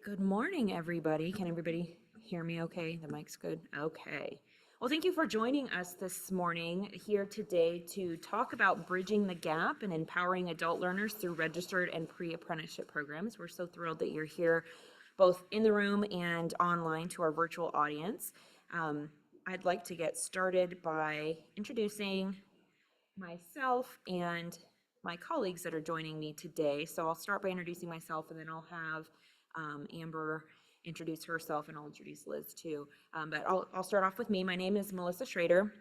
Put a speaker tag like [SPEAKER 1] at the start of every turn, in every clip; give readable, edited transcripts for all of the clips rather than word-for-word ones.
[SPEAKER 1] Good morning, everybody. Can everybody hear me okay? The mic's good? Okay. Well, thank you for joining us this morning here today to talk about bridging the gap and empowering adult learners through registered and pre-apprenticeship programs. We're so thrilled that you're here both in the room and online to our virtual audience. I'd like to get started by introducing myself and my colleagues that are joining me today. So I'll start by introducing myself, and then I'll have Amber introduce herself, and I'll introduce Liz too. But I'll start off with me. My name is Melissa Schrader.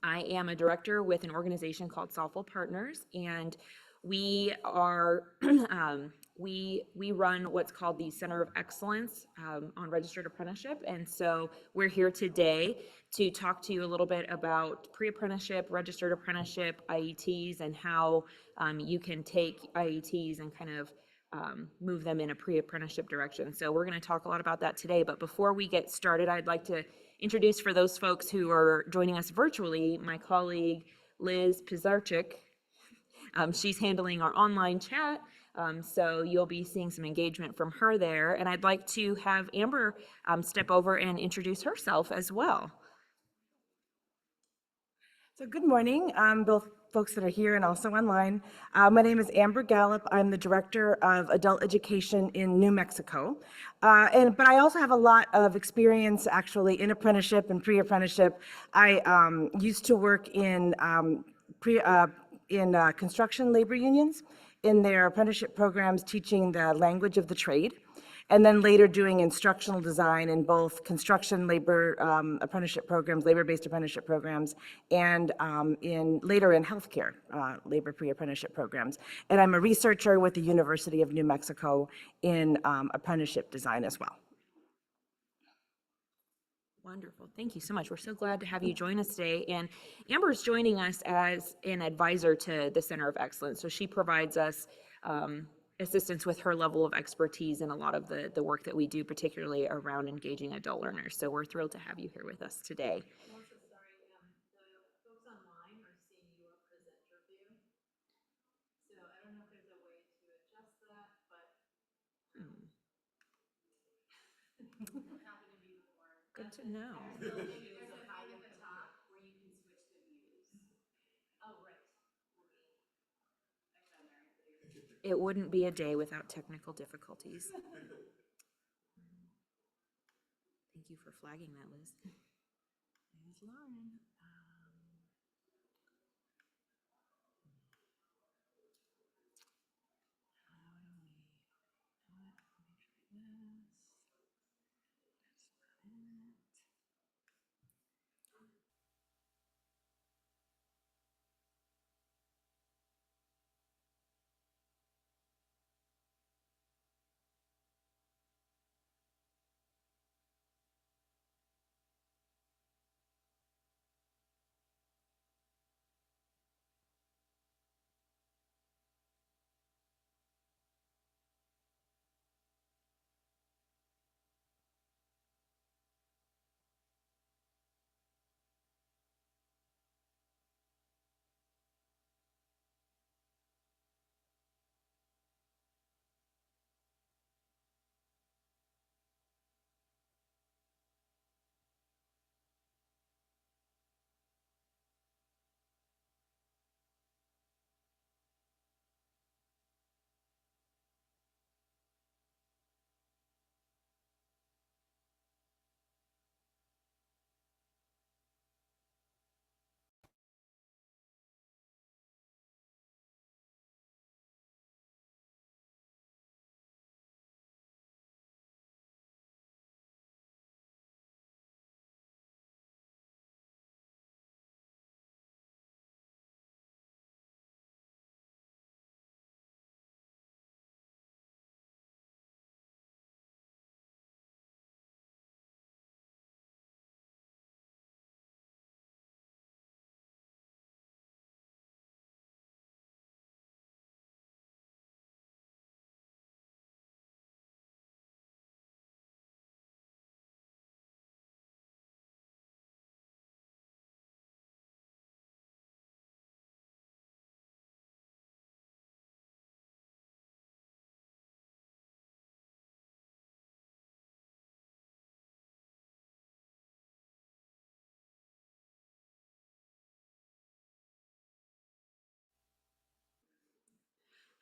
[SPEAKER 1] I am a director with an organization called Safal Partners, and we are we run what's called the Center of Excellence on Registered Apprenticeship, and so we're here today to talk to you a little bit about pre-apprenticeship, registered apprenticeship, IETs, and how you can take IETs and kind of move them in a pre-apprenticeship direction. So we're going to talk a lot about that today, but before we get started, I'd like to introduce, for those folks who are joining us virtually, my colleague Liz Pizarchik. She's handling our online chat, so you'll be seeing some engagement from her there. And I'd like to have Amber step over and introduce herself as well.
[SPEAKER 2] So good morning, both folks that are here and also online. My name is Amber Gallup. I'm the Director of Adult Education in New Mexico. But I also have a lot of experience actually in apprenticeship and pre-apprenticeship. I used to work in construction labor unions in their apprenticeship programs, teaching the language of the trade, and then later doing instructional design in both construction labor apprenticeship programs, labor-based apprenticeship programs, and later in healthcare labor pre-apprenticeship programs. And I'm a researcher with the University of New Mexico in apprenticeship design as well.
[SPEAKER 1] Wonderful. Thank you so much. We're so glad to have you join us today. And Amber's joining us as an advisor to the Center of Excellence. So she provides us assistance with her level of expertise in a lot of the work that we do, particularly around engaging adult learners. So we're thrilled to have you here with us today.
[SPEAKER 3] I'm also sorry, the folks online are seeing your presenter view. So I don't know if there's a way to adjust that, but happen to be more.
[SPEAKER 1] Good to know.
[SPEAKER 3] There's a tab at the top where you can switch the views. Oh, right.
[SPEAKER 1] It wouldn't be a day without technical difficulties. Thank you for flagging that, Liz. There's Lauren.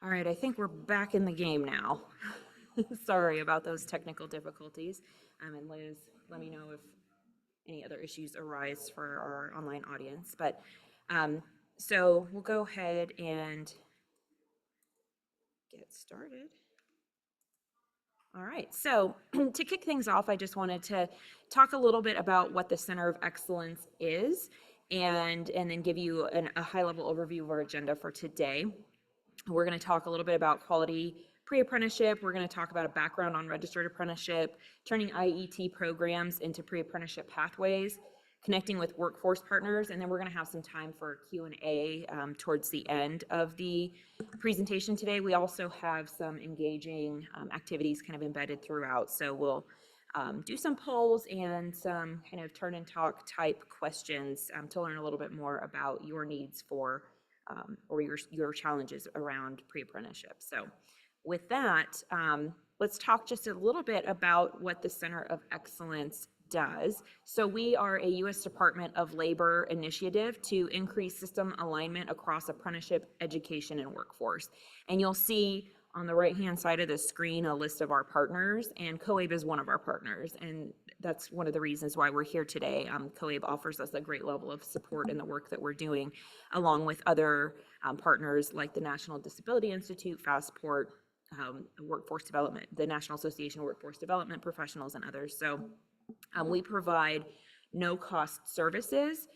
[SPEAKER 1] All right, I think we're back in the game now. Sorry about those technical difficulties. And Liz, let me know if any other issues arise for our online audience. But so we'll go ahead and get started. All right, so to kick things off, I just wanted to talk a little bit about what the Center of Excellence is and then give you a high-level overview of our agenda for today. We're going to talk a little bit about quality pre-apprenticeship. We're going to talk about a background on registered apprenticeship, turning IET programs into pre-apprenticeship pathways, connecting with workforce partners, and then we're going to have some time for Q&A towards the end of the presentation today. We also have some engaging activities kind of embedded throughout, so we'll do some polls and some kind of turn and talk type questions to learn a little bit more about your needs for or your challenges around pre-apprenticeship. So with that, let's talk just a little bit about what the Center of Excellence does. So we are a U.S. Department of Labor initiative to increase system alignment across apprenticeship, education, and workforce. And you'll see on the right-hand side of the screen a list of our partners, and COABE is one of our partners. And that's one of the reasons why we're here today. COABE offers us a great level of support in the work that we're doing, along with other partners like the National Disability Institute, Fastport, Workforce Development, the National Association of Workforce Development Professionals, and others. So we provide no-cost services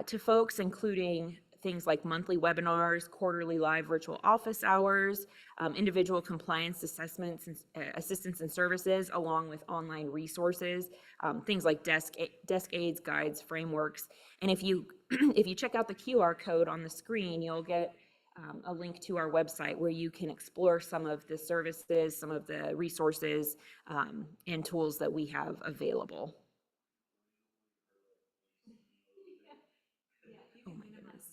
[SPEAKER 1] to folks, including things like monthly webinars, quarterly live virtual office hours, individual compliance assessments, and, assistance and services, along with online resources, things like desk aids, guides, frameworks. And if you if you check out the QR code on the screen, you'll get a link to our website where you can explore some of the services, some of the resources and tools that we have available. Oh my goodness.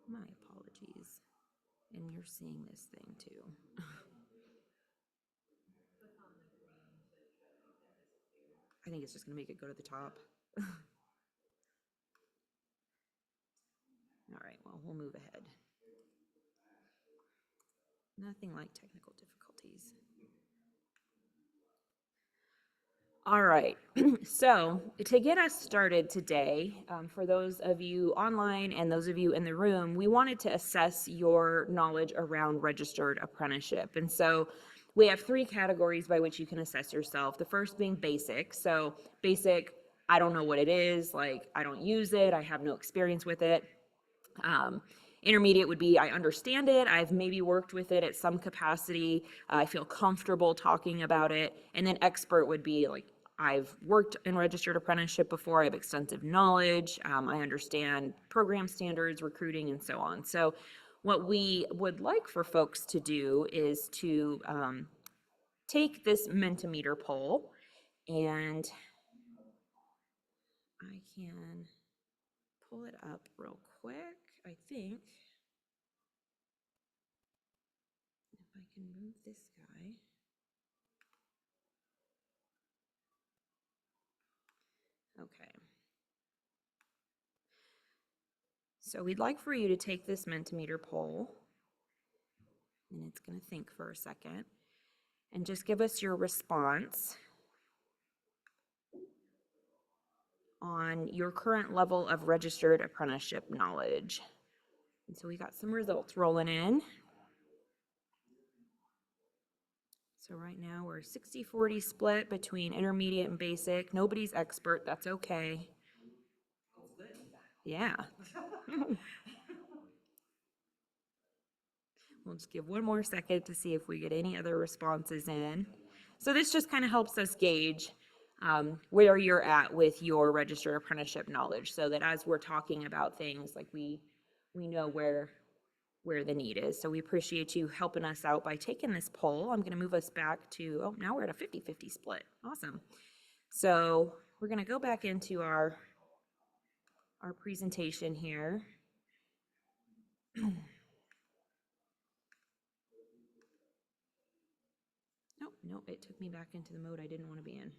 [SPEAKER 1] My apologies. And you're seeing this thing too. I think it's just gonna make it go to the top. All right, well, we'll move ahead. Nothing like technical difficulties. All right, so to get us started today, for those of you online and those of you in the room, we wanted to assess your knowledge around registered apprenticeship. And so we have three categories by which you can assess yourself. The first being basic. So basic, I don't know what it is, like I don't use it, I have no experience with it. Intermediate would be I understand it, I've maybe worked with it at some capacity, I feel comfortable talking about it. And then expert would be like I've worked in registered apprenticeship before, I have extensive knowledge, I understand program standards, recruiting, and so on. So what we would like for folks to do is to take this Mentimeter poll, and I can pull it up real quick, I think. If I can move this guy. Okay. So we'd like for you to take this Mentimeter poll, and it's going to think for a second, and just give us your response on your current level of registered apprenticeship knowledge. And so we got some results rolling in. So right now we're 60-40 split between intermediate and basic. Nobody's expert, that's okay. Yeah. We'll just give one more second to see if we get any other responses in. So this just kind of helps us gauge where you're at with your registered apprenticeship knowledge, so that as we're talking about things, like we know where the need is. So we appreciate you helping us out by taking this poll. I'm going to move us back to, oh, now we're at a 50-50 split. Awesome. So we're going to go back into our presentation here. Nope, it took me back into the mode I didn't want to be in.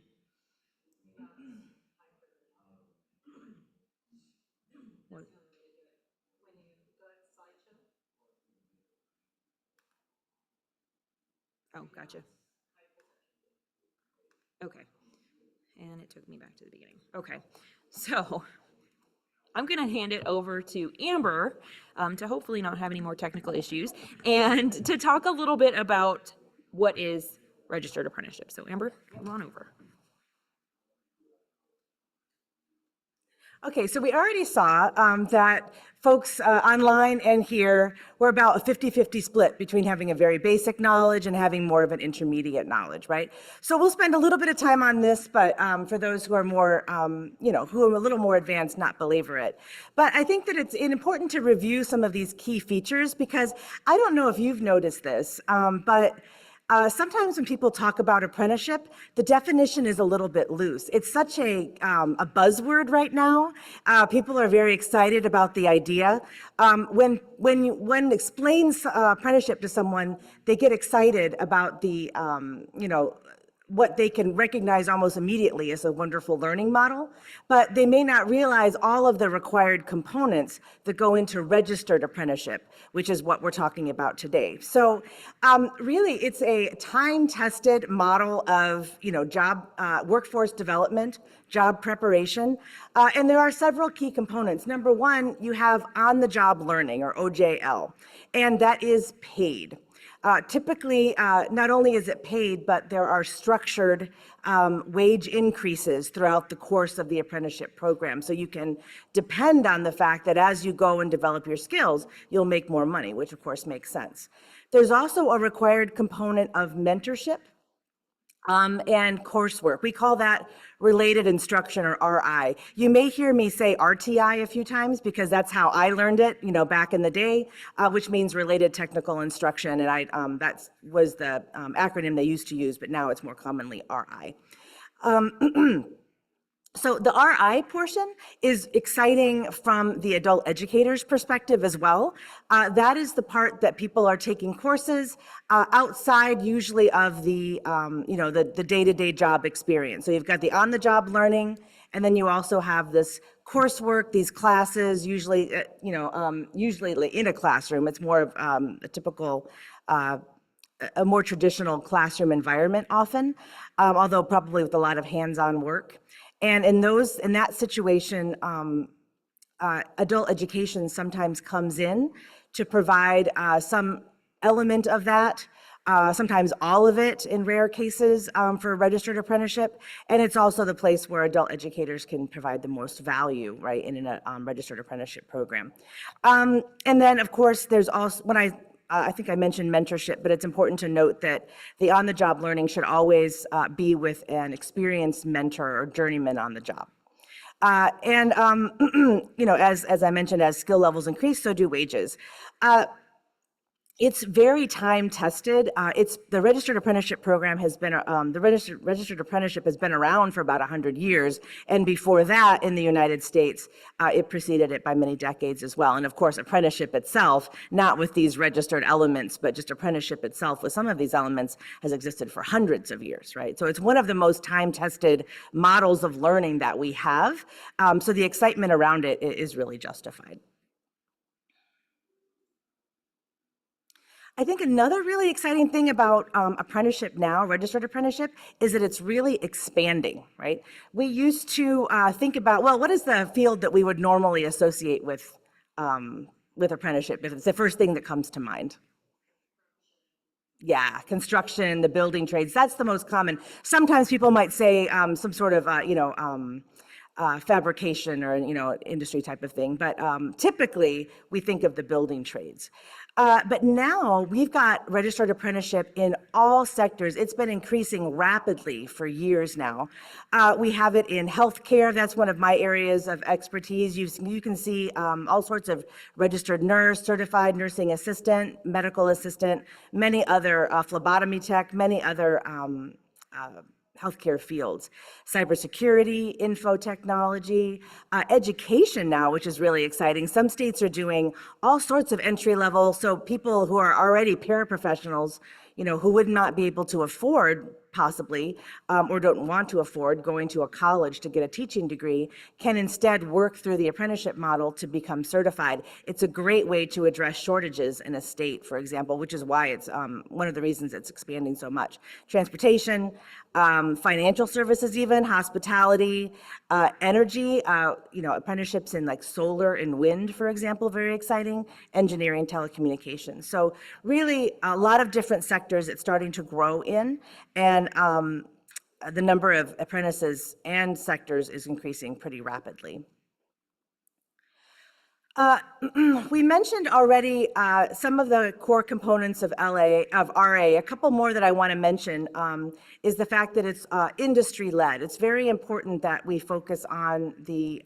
[SPEAKER 1] What? Oh, gotcha. Okay. And it took me back to the beginning. Okay. So I'm going to hand it over to Amber to hopefully not have any more technical issues and to talk a little bit about what is registered apprenticeship. So Amber, come on over.
[SPEAKER 2] Okay, so we already saw that folks online and here were about a 50-50 split between having a very basic knowledge and having more of an intermediate knowledge, right? So we'll spend a little bit of time on this, but for those who are more, who are a little more advanced, not belabor it. But I think that it's important to review some of these key features because I don't know if you've noticed this, but sometimes when people talk about apprenticeship, the definition is a little bit loose. It's such a buzzword right now. People are very excited about the idea. When explains apprenticeship to someone, they get excited about the, what they can recognize almost immediately as a wonderful learning model, but they may not realize all of the required components that go into registered apprenticeship, which is what we're talking about today. So really, it's a time-tested model of job workforce development, job preparation, and there are several key components. Number one, you have on-the-job learning, or OJL, and that is paid. Typically, not only is it paid, but there are structured wage increases throughout the course of the apprenticeship program. So you can depend on the fact that as you go and develop your skills, you'll make more money, which of course makes sense. There's also a required component of mentorship and coursework. We call that related instruction, or RI. You may hear me say RTI a few times because that's how I learned it, back in the day, which means related technical instruction, and that was the acronym they used to use, but now it's more commonly RI. So the RI portion is exciting from the adult educator's perspective as well. That is the part that people are taking courses outside usually of the, the day-to-day job experience. So you've got the on-the-job learning, and then you also have this coursework, these classes, usually, usually in a classroom. It's more of a typical a more traditional classroom environment often, although probably with a lot of hands-on work. And in that situation, adult education sometimes comes in to provide some element of that, sometimes all of it in rare cases for registered apprenticeship. And it's also the place where adult educators can provide the most value, right, in a registered apprenticeship program. And then, of course, there's also, I think I mentioned mentorship, but it's important to note that the on-the-job learning should always be with an experienced mentor or journeyman on the job. And as I mentioned, as skill levels increase, so do wages. It's very time tested. The registered apprenticeship program has been registered apprenticeship has been around for about 100 years, and before that, in the United States, it preceded it by many decades as well. And of course, apprenticeship itself, not with these registered elements, but just apprenticeship itself with some of these elements, has existed for hundreds of years, right? So it's one of the most time tested models of learning that we have. So the excitement around it is really justified. I think another really exciting thing about apprenticeship now, registered apprenticeship, is that it's really expanding, right? We used to think about, well, what is the field that we would normally associate with apprenticeship? If it's the first thing that comes to mind. Yeah, construction, the building trades, that's the most common. Sometimes people might say some sort of, fabrication or, industry type of thing, but typically we think of the building trades. But now we've got registered apprenticeship in all sectors. It's been increasing rapidly for years now. We have it in healthcare. That's one of my areas of expertise. You can see all sorts of registered nurse, certified nursing assistant, medical assistant, many other phlebotomy tech, many other healthcare fields, cybersecurity, info technology, education now, which is really exciting. Some states are doing all sorts of entry level, so people who are already paraprofessionals, who would not be able to afford possibly, or don't want to afford going to a college to get a teaching degree, can instead work through the apprenticeship model to become certified. It's a great way to address shortages in a state, for example, which is why it's one of the reasons it's expanding so much. Transportation, financial services even, hospitality, energy, apprenticeships in like solar and wind, for example, very exciting, engineering, telecommunications. So really a lot of different sectors it's starting to grow in, and the number of apprentices and sectors is increasing pretty rapidly. We mentioned already some of the core components of RA. A couple more that I want to mention is the fact that it's industry-led. It's very important that we focus on the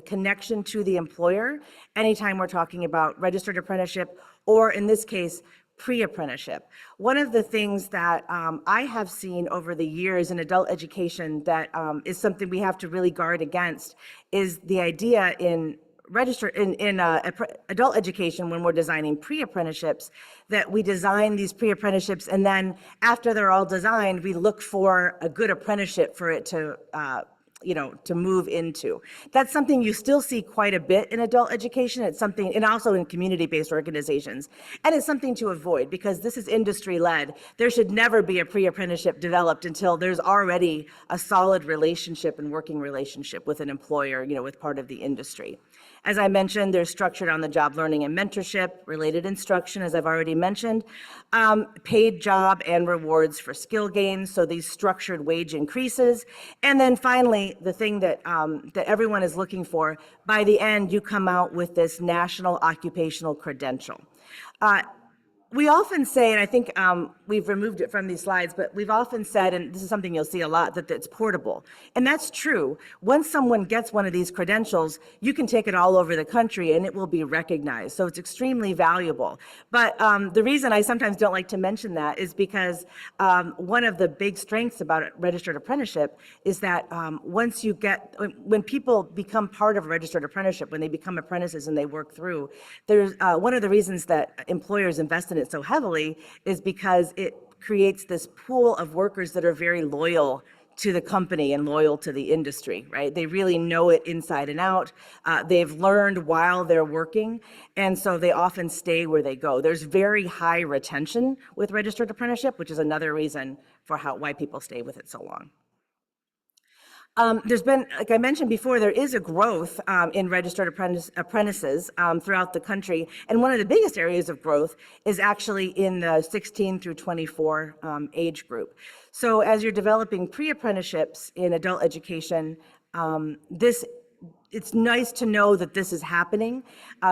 [SPEAKER 2] connection to the employer anytime we're talking about registered apprenticeship, or in this case, pre-apprenticeship. One of the things that I have seen over the years in adult education that is something we have to really guard against is the idea in adult education, when we're designing pre-apprenticeships, that we design these pre-apprenticeships, and then after they're all designed, we look for a good apprenticeship for it to to move into. That's something you still see quite a bit in adult education. It's something, and also in community-based organizations. And it's something to avoid because this is industry-led. There should never be a pre-apprenticeship developed until there's already a solid relationship and working relationship with an employer, with part of the industry. As I mentioned, there's structured on-the-job learning and mentorship, related instruction, as I've already mentioned, paid job and rewards for skill gains, so these structured wage increases. And then finally, the thing that everyone is looking for, by the end, you come out with this national occupational credential. We often say, and I think we've removed it from these slides, but we've often said, and this is something you'll see a lot, that it's portable. And that's true. Once someone gets one of these credentials, you can take it all over the country and it will be recognized. So it's extremely valuable. But the reason I sometimes don't like to mention that is because one of the big strengths about registered apprenticeship is that when people become part of a registered apprenticeship, when they become apprentices and they work through, there's one of the reasons that employers invest in it so heavily is because it creates this pool of workers that are very loyal to the company and loyal to the industry, right? They really know it inside and out. They've learned while they're working, and so they often stay where they go. There's very high retention with registered apprenticeship, which is another reason for why people stay with it so long. There's been, like I mentioned before, there is a growth in registered apprentices throughout the country. And one of the biggest areas of growth is actually in the 16 through 24 age group. So as you're developing pre-apprenticeships in adult education, it's nice to know that this is happening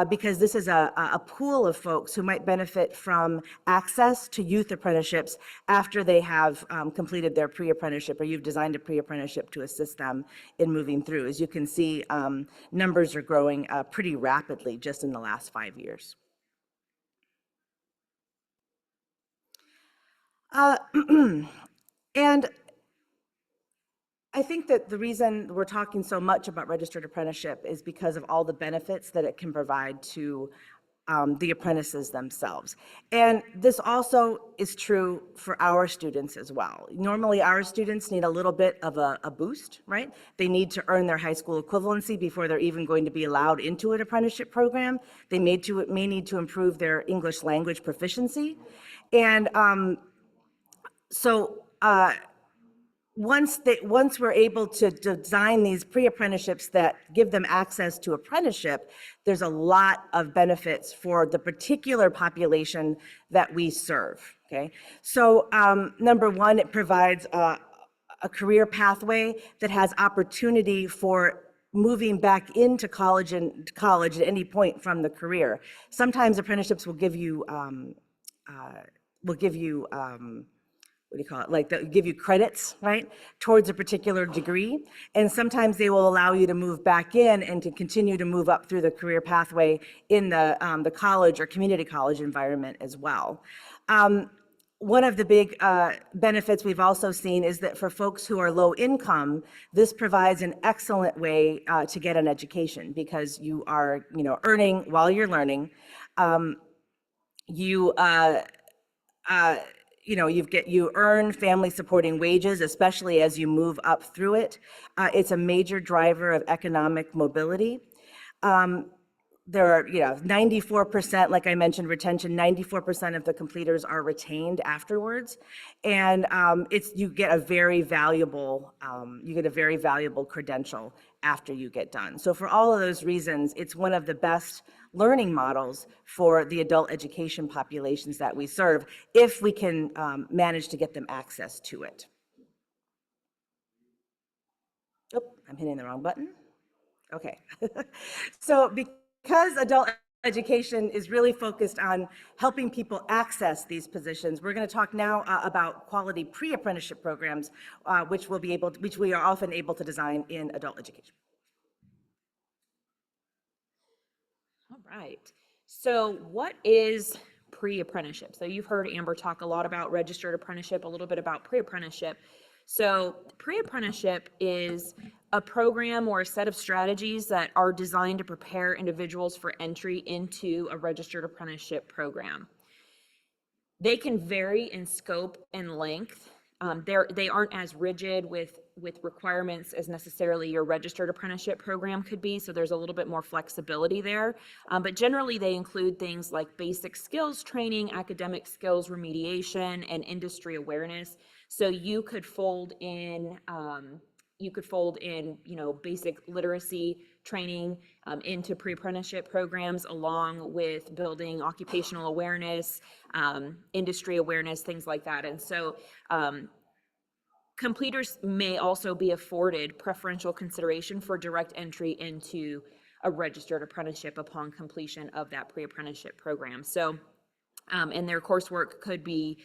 [SPEAKER 2] because this is a pool of folks who might benefit from access to youth apprenticeships after they have completed their pre-apprenticeship, or you've designed a pre-apprenticeship to assist them in moving through. As you can see, numbers are growing pretty rapidly just in the last 5 years. And I think that the reason we're talking so much about registered apprenticeship is because of all the benefits that it can provide to the apprentices themselves. And this also is true for our students as well. Normally, our students need a little bit of a boost, right? They need to earn their high school equivalency before they're even going to be allowed into an apprenticeship program. They may need to improve their English language proficiency. And once we're able to design these pre-apprenticeships that give them access to apprenticeship, there's a lot of benefits for the particular population that we serve, okay? So number one, it provides a career pathway that has opportunity for moving back into college at any point from the career. Sometimes apprenticeships will give you what do you call it? Like give you credits, right, towards a particular degree. And sometimes they will allow you to move back in and to continue to move up through the career pathway in the college or community college environment as well. One of the big benefits we've also seen is that for folks who are low income, this provides an excellent way to get an education because you are, earning while you're learning. you earn family supporting wages, especially as you move up through it. It's a major driver of economic mobility. There are, 94%, like I mentioned, retention, 94% of the completers are retained afterwards. And you get a very valuable credential after you get done. So for all of those reasons, it's one of the best learning models for the adult education populations that we serve, if we can manage to get them access to it. Oh, I'm hitting the wrong button. Okay. So because adult education is really focused on helping people access these positions, we're going to talk now about quality pre-apprenticeship programs, which we are often able to design in adult education.
[SPEAKER 1] All right. So what is pre-apprenticeship? So you've heard Amber talk a lot about registered apprenticeship, a little bit about pre-apprenticeship. So pre-apprenticeship is a program or a set of strategies that are designed to prepare individuals for entry into a registered apprenticeship program. They can vary in scope and length. They aren't as rigid with requirements as necessarily your registered apprenticeship program could be, so there's a little bit more flexibility there. But generally they include things like basic skills training, academic skills remediation, and industry awareness. So you could fold in basic literacy training into pre-apprenticeship programs, along with building occupational awareness, industry awareness, things like that. And so completers may also be afforded preferential consideration for direct entry into a registered apprenticeship upon completion of that pre-apprenticeship program. So, and their coursework could be,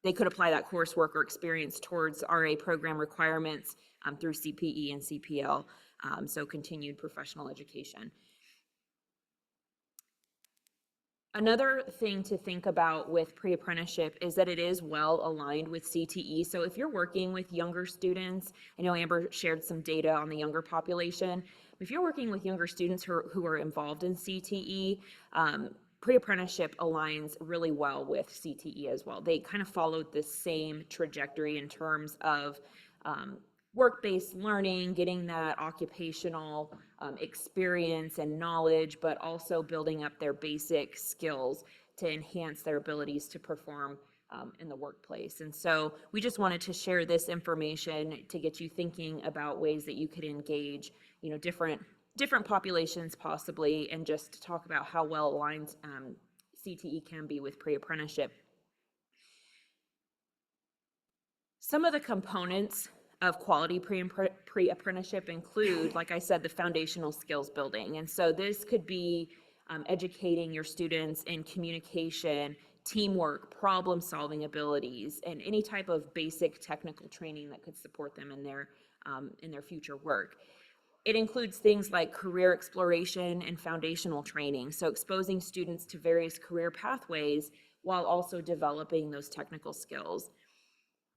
[SPEAKER 1] they could apply that coursework or experience towards RA program requirements through CPE and CPL, so continued professional education. Another thing to think about with pre-apprenticeship is that it is well aligned with CTE. So if you're working with younger students, I know Amber shared some data on the younger population. If you're working with younger students who are involved in CTE, pre-apprenticeship aligns really well with CTE as well. They kind of followed the same trajectory in terms of work-based learning, getting that occupational experience and knowledge, but also building up their basic skills to enhance their abilities to perform in the workplace. And so we just wanted to share this information to get you thinking about ways that you could engage, different populations possibly, and just to talk about how well aligned CTE can be with pre-apprenticeship. Some of the components of quality pre-apprenticeship include, like I said, the foundational skills building. And so this could be educating your students in communication, teamwork, problem-solving abilities, and any type of basic technical training that could support them in their future work. It includes things like career exploration and foundational training, so exposing students to various career pathways while also developing those technical skills.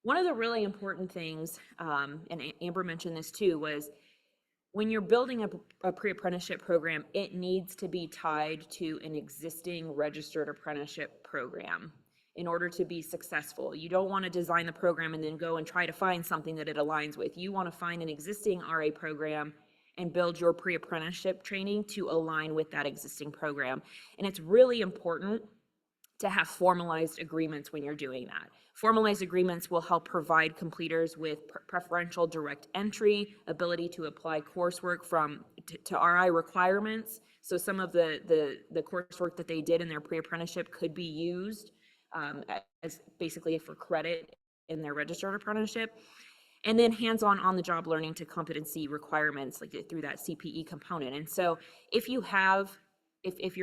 [SPEAKER 1] One of the really important things, and Amber mentioned this too, was when you're building a pre-apprenticeship program, it needs to be tied to an existing registered apprenticeship program in order to be successful. You don't want to design the program and then go and try to find something that it aligns with. You want to find an existing RA program and build your pre-apprenticeship training to align with that existing program. And it's really important to have formalized agreements when you're doing that. Formalized agreements will help provide completers with preferential direct entry, ability to apply coursework to RI requirements. So some of the coursework that they did in their pre-apprenticeship could be used as basically for credit in their registered apprenticeship. And then hands-on on-the-job learning to competency requirements, like through that CPE component. And so if you're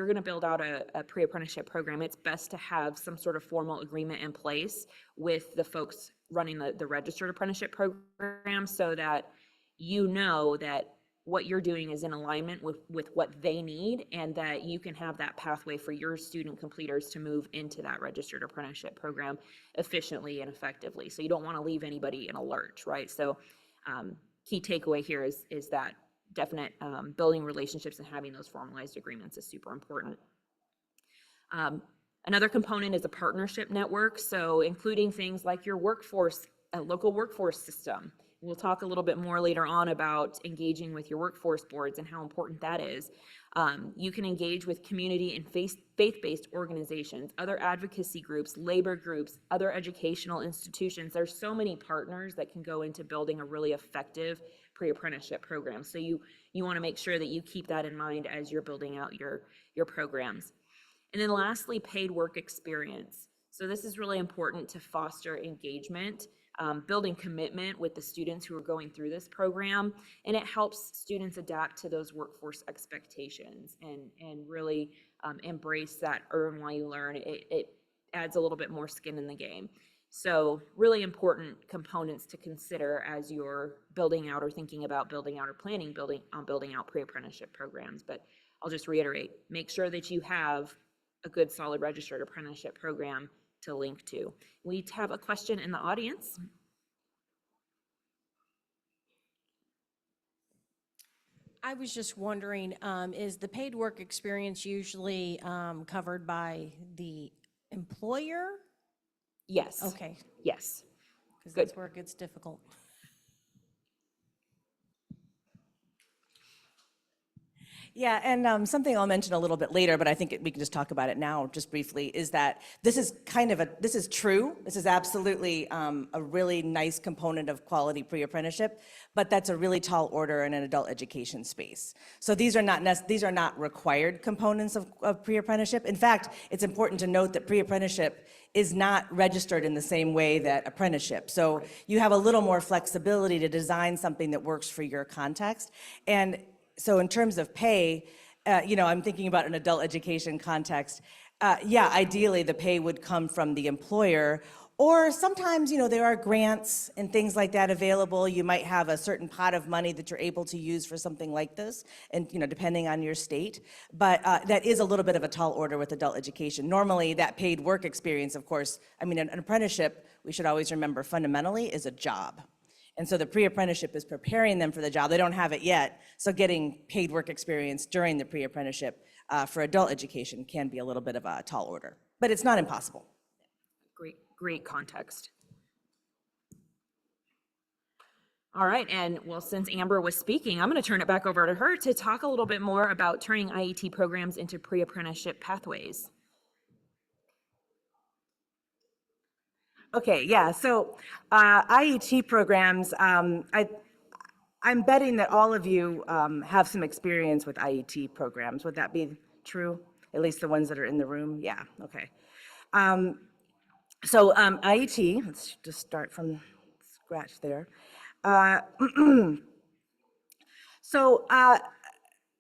[SPEAKER 1] going to build out a pre-apprenticeship program, it's best to have some sort of formal agreement in place with the folks running the registered apprenticeship program, so that you know that what you're doing is in alignment with what they need, and that you can have that pathway for your student completers to move into that registered apprenticeship program efficiently and effectively. So you don't want to leave anybody in a lurch, right? So key takeaway here is that definite building relationships and having those formalized agreements is super important. Another component is a partnership network, so including things like your workforce, a local workforce system. We'll talk a little bit more later on about engaging with your workforce boards and how important that is. You can engage with community and faith-based organizations, other advocacy groups, labor groups, other educational institutions. There's so many partners that can go into building a really effective pre-apprenticeship program. So you want to make sure that you keep that in mind as you're building out your programs. And then lastly, paid work experience. So this is really important to foster engagement, building commitment with the students who are going through this program, and it helps students adapt to those workforce expectations and really embrace that earn while you learn. It adds a little bit more skin in the game. So really important components to consider as you're building out or thinking about building out or planning on building out pre-apprenticeship programs. But I'll just reiterate, make sure that you have a good solid registered apprenticeship program to link to. We have a question in the audience.
[SPEAKER 4] I was just wondering, is the paid work experience usually covered by the employer?
[SPEAKER 1] Yes.
[SPEAKER 4] Okay,
[SPEAKER 1] Yes.
[SPEAKER 4] because
[SPEAKER 1] Good.
[SPEAKER 4] that's where it gets difficult.
[SPEAKER 2] Yeah, and something I'll mention a little bit later, but I think we can just talk about it now, just briefly, is that this is this is true. This is absolutely a really nice component of quality pre-apprenticeship, but that's a really tall order in an adult education space. So these are not required components of pre-apprenticeship. In fact, it's important to note that pre-apprenticeship is not registered in the same way that apprenticeship. So you have a little more flexibility to design something that works for your context. And so in terms of pay, I'm thinking about an adult education context. Yeah, ideally the pay would come from the employer, or sometimes, there are grants and things like that available. You might have a certain pot of money that you're able to use for something like this, and depending on your state. But that is a little bit of a tall order with adult education. Normally, that paid work experience, of course, an apprenticeship, we should always remember, fundamentally is a job. And so the pre-apprenticeship is preparing them for the job. They don't have it yet, so getting paid work experience during the pre-apprenticeship for adult education can be a little bit of a tall order, but it's not impossible.
[SPEAKER 1] Great context. All right, and well, since Amber was speaking, I'm going to turn it back over to her to talk a little bit more about turning IET programs into pre-apprenticeship pathways.
[SPEAKER 2] Okay, yeah, so IET programs, I'm betting that all of you have some experience with IET programs. Would that be true? At least the ones that are in the room? Yeah, okay. So IET, let's just start from scratch there. So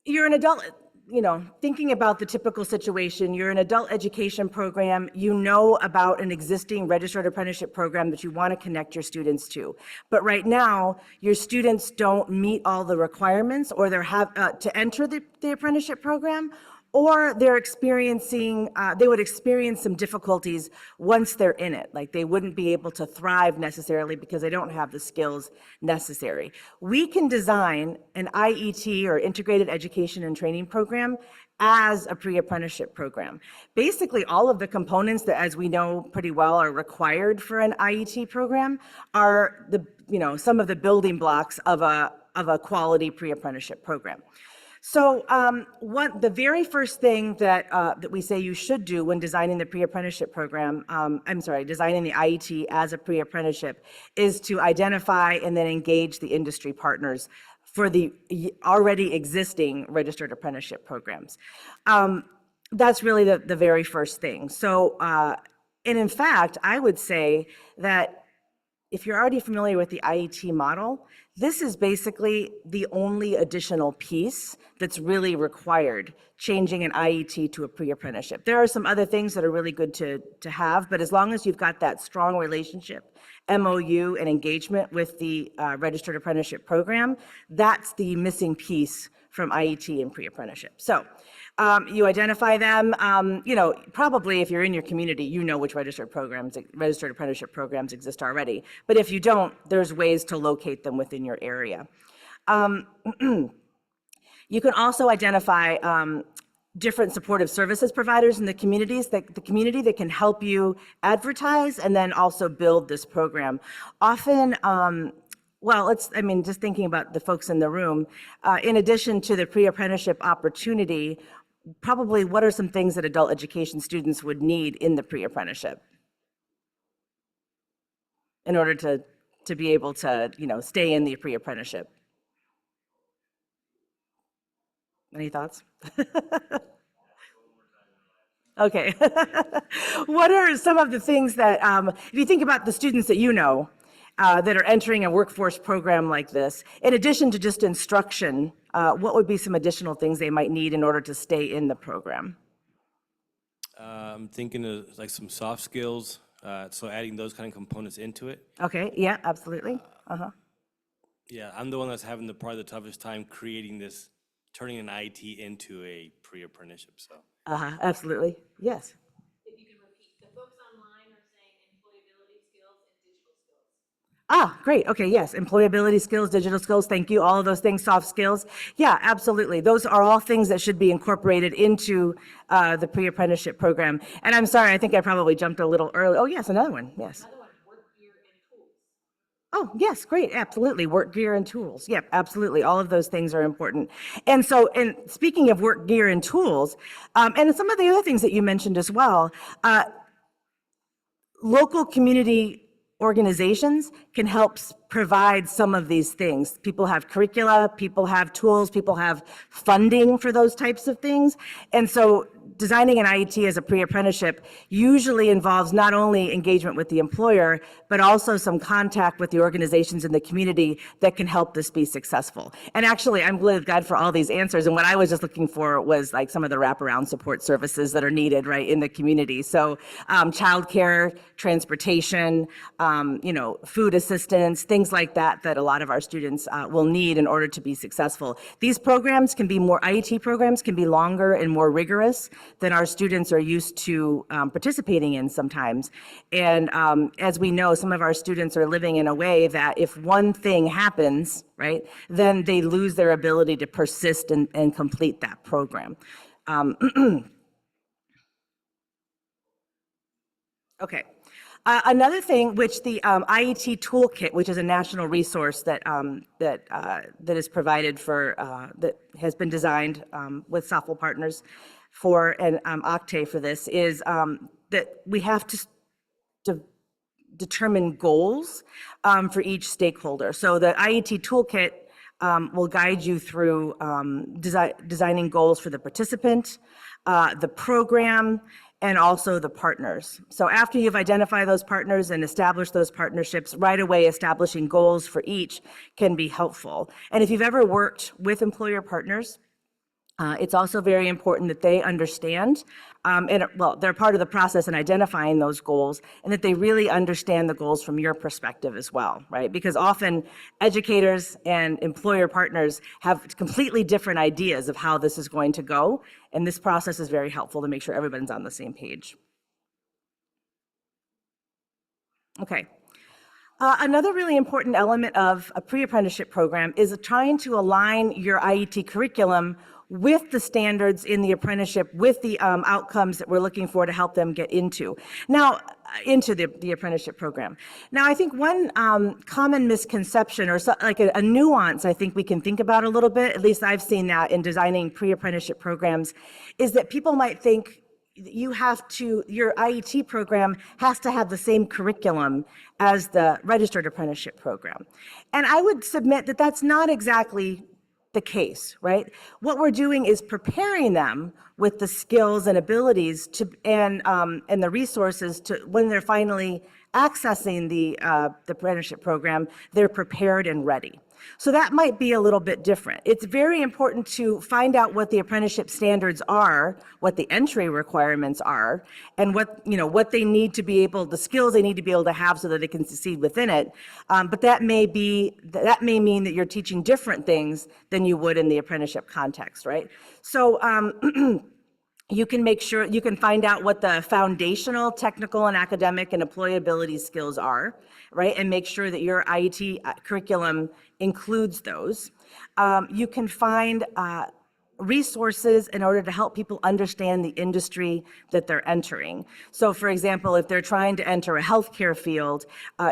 [SPEAKER 2] you're an adult, thinking about the typical situation, you're an adult education program, you know about an existing registered apprenticeship program that you want to connect your students to. But right now, your students don't meet all the requirements, or to enter the apprenticeship program, or they would experience some difficulties once they're in it. Like they wouldn't be able to thrive necessarily because they don't have the skills necessary. We can design an IET, or integrated education and training program, as a pre-apprenticeship program. Basically, all of the components that, as we know pretty well, are required for an IET program are some of the building blocks of a quality pre-apprenticeship program. So the very first thing that we say you should do when designing the pre-apprenticeship program, designing the IET as a pre-apprenticeship, is to identify and then engage the industry partners for the already existing registered apprenticeship programs. That's really the very first thing. So, and in fact, I would say that if you're already familiar with the IET model, this is basically the only additional piece that's really required, changing an IET to a pre-apprenticeship. There are some other things that are really good to have, but as long as you've got that strong relationship, MOU, and engagement with the registered apprenticeship program, that's the missing piece from IET and pre-apprenticeship. So you identify them, probably if you're in your community, which registered apprenticeship programs exist already. But if you don't, there's ways to locate them within your area. You can also identify different supportive services providers in the communities that the community that can help you advertise and then also build this program. Often, well, just thinking about the folks in the room, in addition to the pre-apprenticeship opportunity, probably what are some things that adult education students would need in the pre-apprenticeship in order to be able to, stay in the pre-apprenticeship? Any thoughts? Okay. What are some of the things that, if you think about the students that that are entering a workforce program like this, in addition to just instruction, what would be some additional things they might need in order to stay in the program?
[SPEAKER 5] I'm thinking of like some soft skills, so adding those kind of components into it.
[SPEAKER 2] Okay, yeah, absolutely.
[SPEAKER 5] Yeah, I'm the one that's having probably the toughest time creating this, turning an IT into a pre-apprenticeship, so.
[SPEAKER 2] Absolutely, yes.
[SPEAKER 3] If you can repeat, the folks online are saying employability skills and digital skills.
[SPEAKER 2] Ah, great. Okay, yes. Employability skills, digital skills, thank you. All of those things, soft skills. Yeah, absolutely. Those are all things that should be incorporated into the pre-apprenticeship program. And I'm sorry, I think I probably jumped a little early. Oh, yes, another one. Yes.
[SPEAKER 3] Another one, work gear and tools.
[SPEAKER 2] Oh, yes, great. Absolutely. Work gear and tools. Yep, absolutely. All of those things are important. And so, and speaking of work gear and tools, and some of the other things that you mentioned as well, local community organizations can help provide some of these things. People have curricula, people have tools, people have funding for those types of things. And so designing an IET as a pre-apprenticeship usually involves not only engagement with the employer, but also some contact with the organizations in the community that can help this be successful. And actually, I'm really glad for all these answers. And what I was just looking for was like some of the wraparound support services that are needed, right, in the community. So childcare, transportation, food assistance, things like that, that a lot of our students will need in order to be successful. These programs can be IET programs can be longer and more rigorous than our students are used to participating in sometimes. And as we know, some of our students are living in a way that if one thing happens, right, then they lose their ability to persist and complete that program. Okay. Another thing, which the IET toolkit, which is a national resource that is provided for that has been designed with Safal partners for an Octave for this, is that we have to determine goals for each stakeholder. So the IET toolkit will guide you through designing goals for the participant, the program, and also the partners. So after you've identified those partners and established those partnerships, right away establishing goals for each can be helpful. And if you've ever worked with employer partners, it's also very important that they understand, they're part of the process in identifying those goals, and that they really understand the goals from your perspective as well, right? Because often educators and employer partners have completely different ideas of how this is going to go, and this process is very helpful to make sure everyone's on the same page. Okay. Another really important element of a pre-apprenticeship program is trying to align your IET curriculum with the standards in the apprenticeship, with the outcomes that we're looking for to help them get into the apprenticeship program. Now, I think one common misconception or like a nuance I think we can think about a little bit, at least I've seen that in designing pre-apprenticeship programs, is that people might think your IET program has to have the same curriculum as the Registered Apprenticeship program. And I would submit that that's not exactly the case, right? What we're doing is preparing them with the skills and abilities and the resources to, when they're finally accessing the apprenticeship program, they're prepared and ready. So that might be a little bit different. It's very important to find out what the apprenticeship standards are, what the entry requirements are, and what they need to be able, the skills they need to be able to have so that they can succeed within it. But that may mean that you're teaching different things than you would in the apprenticeship context, right? So you can make sure, you can find out what the foundational, technical, and academic and employability skills are, right? And make sure that your IET curriculum includes those. You can find resources in order to help people understand the industry that they're entering. So for example, if they're trying to enter a healthcare field,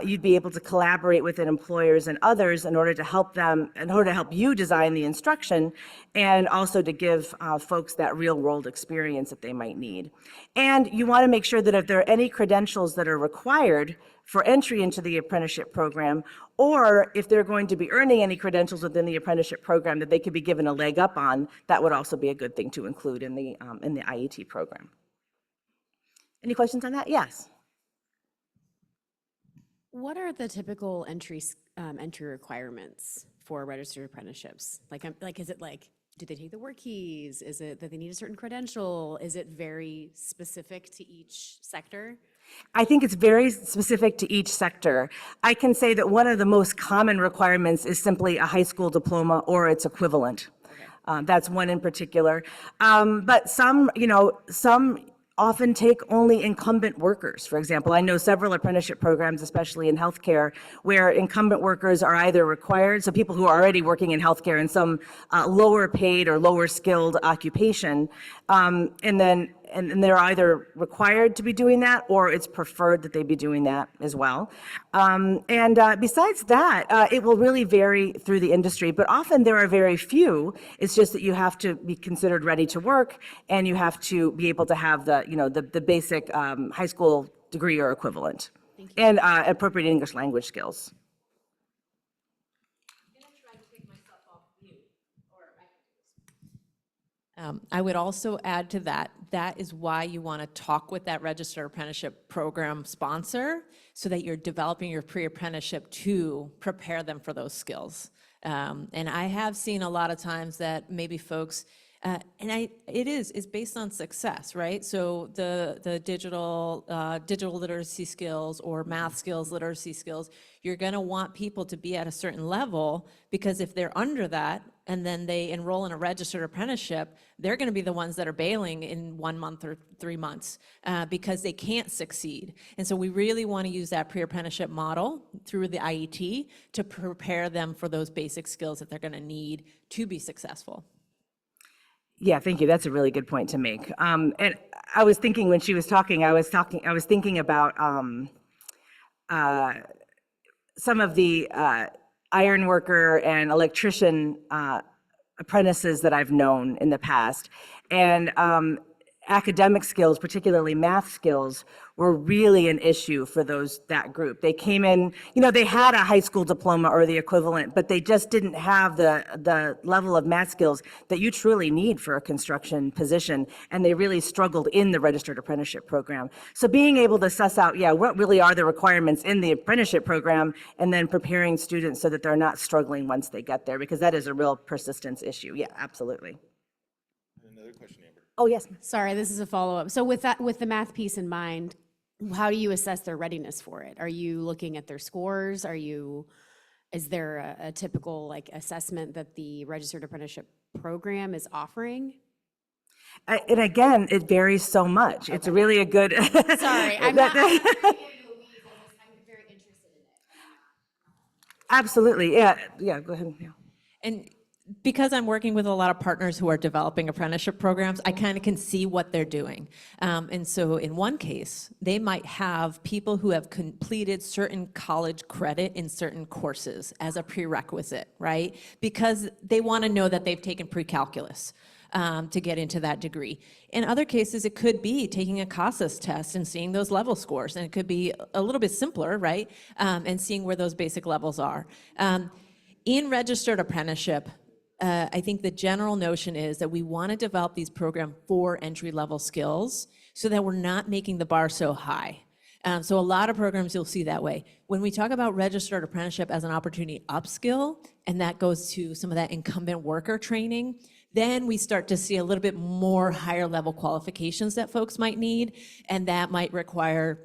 [SPEAKER 2] you'd be able to collaborate with employers and others in order to help them, in order to help you design the instruction, and also to give folks that real world experience that they might need. And you want to make sure that if there are any credentials that are required for entry into the apprenticeship program, or if they're going to be earning any credentials within the apprenticeship program that they could be given a leg up on, that would also be a good thing to include in the IET program. Any questions on that? Yes.
[SPEAKER 6] What are the typical entry requirements for registered apprenticeships? Is it like, do they take the work keys? Is it that they need a certain credential? Is it very specific to each sector?
[SPEAKER 2] I think it's very specific to each sector. I can say that one of the most common requirements is simply a high school diploma or its equivalent. That's one in particular. But some often take only incumbent workers. For example, I know several apprenticeship programs, especially in healthcare, where incumbent workers are either required, so people who are already working in healthcare in some lower paid or lower skilled occupation, and they're either required to be doing that or it's preferred that they be doing that as well. Besides that, it will really vary through the industry, but often there are very few. It's just that you have to be considered ready to work and you have to be able to have the basic high school degree or equivalent and appropriate English language skills.
[SPEAKER 7] I would also add to that, that is why you want to talk with that registered apprenticeship program sponsor so that you're developing your pre-apprenticeship to prepare them for those skills. And I have seen a lot of times that maybe folks, it's based on success, right? So the digital literacy skills or math skills, literacy skills, you're going to want people to be at a certain level, because if they're under that and then they enroll in a registered apprenticeship, they're going to be the ones that are bailing in 1 month or 3 months because they can't succeed. And so we really want to use that pre-apprenticeship model through the IET to prepare them for those basic skills that they're going to need to be successful.
[SPEAKER 2] Yeah, thank you. That's a really good point to make. And I was thinking when she was talking, I was thinking about some of the iron worker and electrician apprentices that I've known in the past. And academic skills, particularly math skills, were really an issue for that group. They came in, they had a high school diploma or the equivalent, but they just didn't have the level of math skills that you truly need for a construction position, and they really struggled in the registered apprenticeship program. So being able to suss out, what really are the requirements in the apprenticeship program, and then preparing students so that they're not struggling once they get there, because that is a real persistence issue. Yeah, absolutely.
[SPEAKER 8] Another question, Amber.
[SPEAKER 2] Oh, yes.
[SPEAKER 6] Sorry, this is a follow-up. So with the math piece in mind, how do you assess their readiness for it? Are you looking at their scores? Is there a typical assessment that the registered apprenticeship program is offering?
[SPEAKER 2] And again, it varies so much. Okay. It's really a good.
[SPEAKER 6] Sorry, I'm not. I'm very interested in it.
[SPEAKER 2] Absolutely, yeah. Go ahead. Yeah.
[SPEAKER 7] And because I'm working with a lot of partners who are developing apprenticeship programs, I kind of can see what they're doing. And so in one case, they might have people who have completed certain college credit in certain courses as a prerequisite, right? Because they want to know that they've taken pre-calculus to get into that degree. In other cases, it could be taking a CASAS test and seeing those level scores. And it could be a little bit simpler, right? And seeing where those basic levels are. In registered apprenticeship, I think the general notion is that we want to develop these programs for entry-level skills so that we're not making the bar so high. So a lot of programs you'll see that way. When we talk about registered apprenticeship as an opportunity upskill, and that goes to some of that incumbent worker training, then we start to see a little bit more higher level qualifications that folks might need, and that might require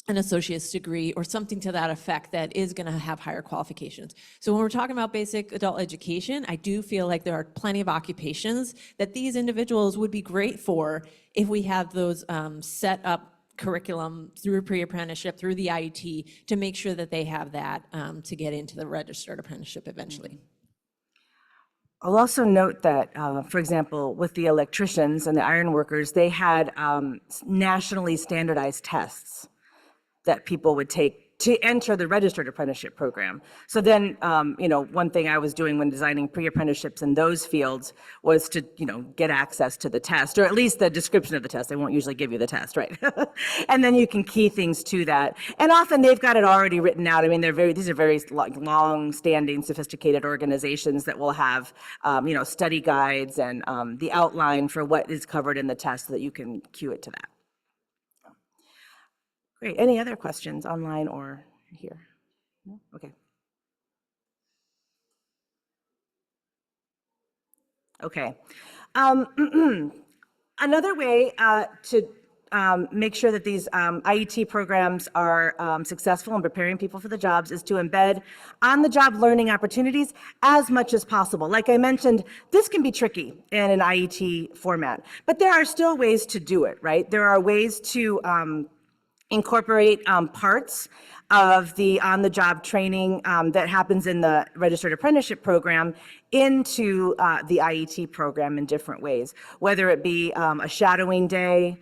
[SPEAKER 7] an associate's degree or something to that effect that is going to have higher qualifications. So when we're talking about basic adult education, I do feel like there are plenty of occupations that these individuals would be great for if we have those set up curriculum through pre-apprenticeship, through the IET, to make sure that they have that to get into the registered apprenticeship eventually.
[SPEAKER 2] I'll also note that, for example, with the electricians and the iron workers, they had nationally standardized tests that people would take to enter the registered apprenticeship program. So then, one thing I was doing when designing pre-apprenticeships in those fields was to, get access to the test, or at least the description of the test. They won't usually give you the test, right? And then you can key things to that. And often they've got it already written out. I mean, these are very long-standing, sophisticated organizations that will have, study guides and the outline for what is covered in the test so that you can cue it to that. Great. Any other questions online or here? No? Okay. Okay. Another way to make sure that these IET programs are successful in preparing people for the jobs is to embed on-the-job learning opportunities as much as possible. Like I mentioned, this can be tricky in an IET format, but there are still ways to do it, right? There are ways to incorporate parts of the on-the-job training that happens in the registered apprenticeship program into the IET program in different ways, whether it be a shadowing day,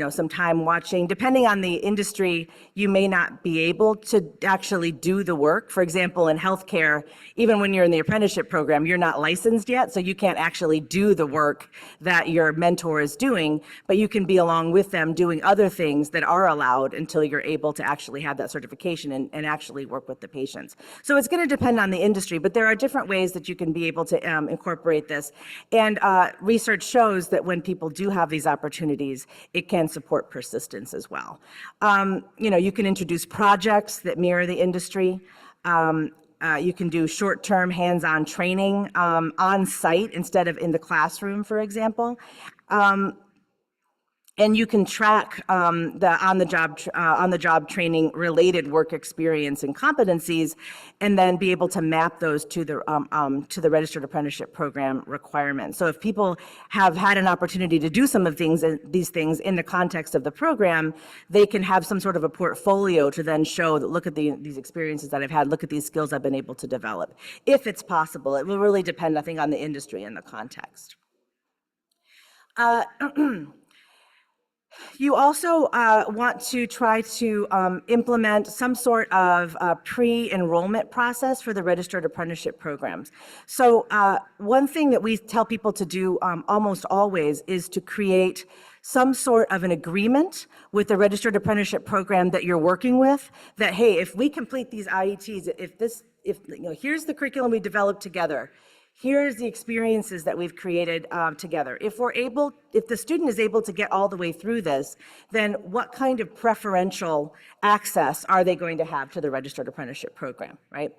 [SPEAKER 2] some time watching. Depending on the industry, you may not be able to actually do the work. For example, in healthcare, even when you're in the apprenticeship program, you're not licensed yet, so you can't actually do the work that your mentor is doing, but you can be along with them doing other things that are allowed until you're able to actually have that certification and actually work with the patients. So it's going to depend on the industry, but there are different ways that you can be able to incorporate this. And research shows that when people do have these opportunities, it can support persistence as well. You can introduce projects that mirror the industry. You can do short-term hands-on training on site instead of in the classroom, for example. And you can track the on-the-job training related work experience and competencies, and then be able to map those to the registered apprenticeship program requirements. So if people have had an opportunity to do some of these things in the context of the program, they can have some sort of a portfolio to then show that, look at these experiences that I've had, look at these skills I've been able to develop. If it's possible, it will really depend, I think, on the industry and the context. You also want to try to implement some sort of pre-enrollment process for the registered apprenticeship programs. So one thing that we tell people to do almost always is to create some sort of an agreement with the registered apprenticeship program that you're working with, that, hey, if we complete these IETs, here's the curriculum we developed together, here's the experiences that we've created together. If the student is able to get all the way through this, then what kind of preferential access are they going to have to the registered apprenticeship program, right?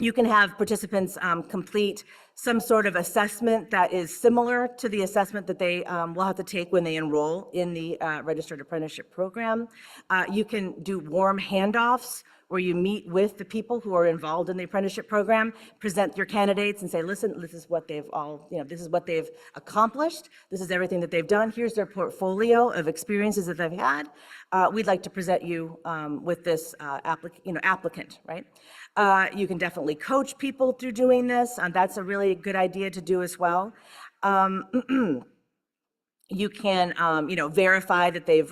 [SPEAKER 2] You can have participants complete some sort of assessment that is similar to the assessment that they will have to take when they enroll in the registered apprenticeship program. You can do warm handoffs where you meet with the people who are involved in the apprenticeship program, present your candidates and say, listen, this is what this is what they've accomplished. This is everything that they've done. Here's their portfolio of experiences that they've had. We'd like to present you with this applicant, right? You can definitely coach people through doing this. That's a really good idea to do as well. You can, verify that they've,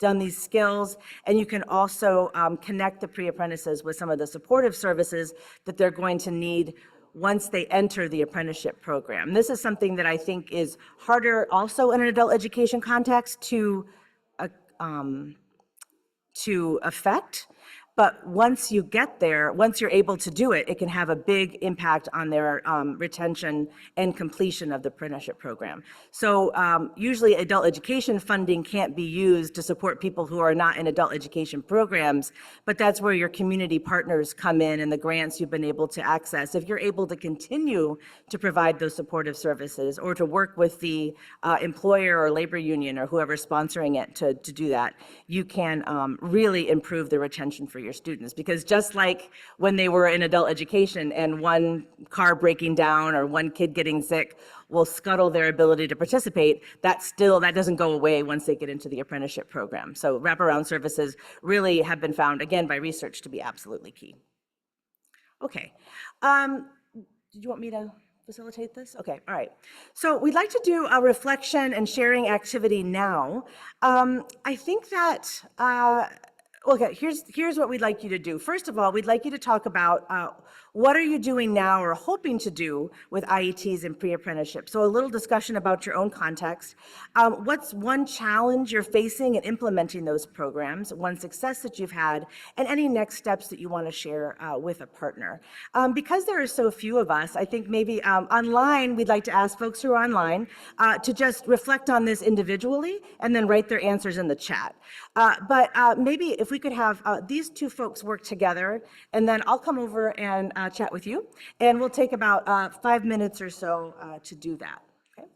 [SPEAKER 2] done these skills, and you can also connect the pre-apprentices with some of the supportive services that they're going to need once they enter the apprenticeship program. This is something that I think is harder also in an adult education context to affect. But once you get there, once you're able to do it, it can have a big impact on their retention and completion of the apprenticeship program. So usually adult education funding can't be used to support people who are not in adult education programs, but that's where your community partners come in and the grants you've been able to access. If you're able to continue to provide those supportive services or to work with the employer or labor union or whoever's sponsoring it to do that, you can really improve the retention for your students. Because just like when they were in adult education and one car breaking down or one kid getting sick will scuttle their ability to participate, that doesn't go away once they get into the apprenticeship program. So wraparound services really have been found, again, by research to be absolutely key. Okay. Did you want me to facilitate this? Okay, all right. So we'd like to do a reflection and sharing activity now. I think that, okay, here's what we'd like you to do. First of all, we'd like you to talk about what are you doing now or hoping to do with IETs and pre-apprenticeship. So a little discussion about your own context. What's one challenge you're facing in implementing those programs, one success that you've had, and any next steps that you want to share with a partner. Because there are so few of us, I think maybe online, we'd like to ask folks who are online to just reflect on this individually and then write their answers in the chat. But maybe if we could have these two folks work together, and then I'll come over and chat with you, and we'll take about 5 minutes or so to do that. Okay?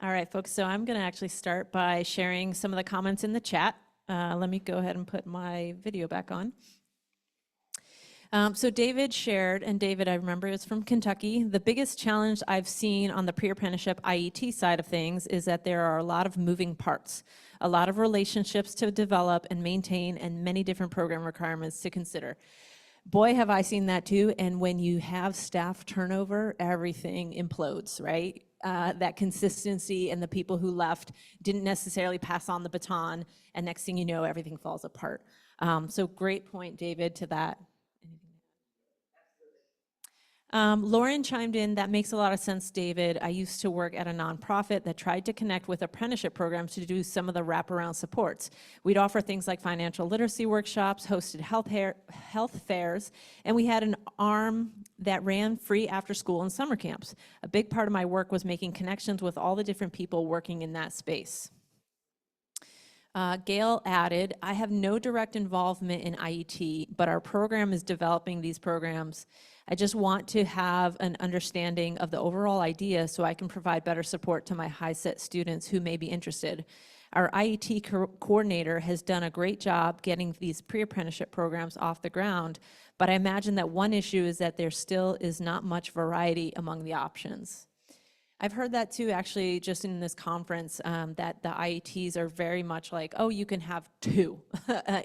[SPEAKER 7] All right, folks, so I'm going to actually start by sharing some of the comments in the chat. Let me go ahead and put my video back on. So David shared, and David, I remember, is from Kentucky. The biggest challenge I've seen on the pre-apprenticeship IET side of things is that there are a lot of moving parts, a lot of relationships to develop and maintain, and many different program requirements to consider. Boy, have I seen that too. And when you have staff turnover, everything implodes, right? That consistency and the people who left didn't necessarily pass on the baton, and next thing you know, everything falls apart. So great point, David, to that. Lauren chimed in, that makes a lot of sense, David. I used to work at a nonprofit that tried to connect with apprenticeship programs to do some of the wraparound supports. We'd offer things like financial literacy workshops, hosted health fairs, and we had an arm that ran free after school and summer camps. A big part of my work was making connections with all the different people working in that space. Gail added, I have no direct involvement in IET, but our program is developing these programs. I just want to have an understanding of the overall idea so I can provide better support to my high-set students who may be interested. Our IET coordinator has done a great job getting these pre-apprenticeship programs off the ground, but I imagine that one issue is that there still is not much variety among the options. I've heard that too, actually, just in this conference, that the IETs are very much like, oh, you can have 2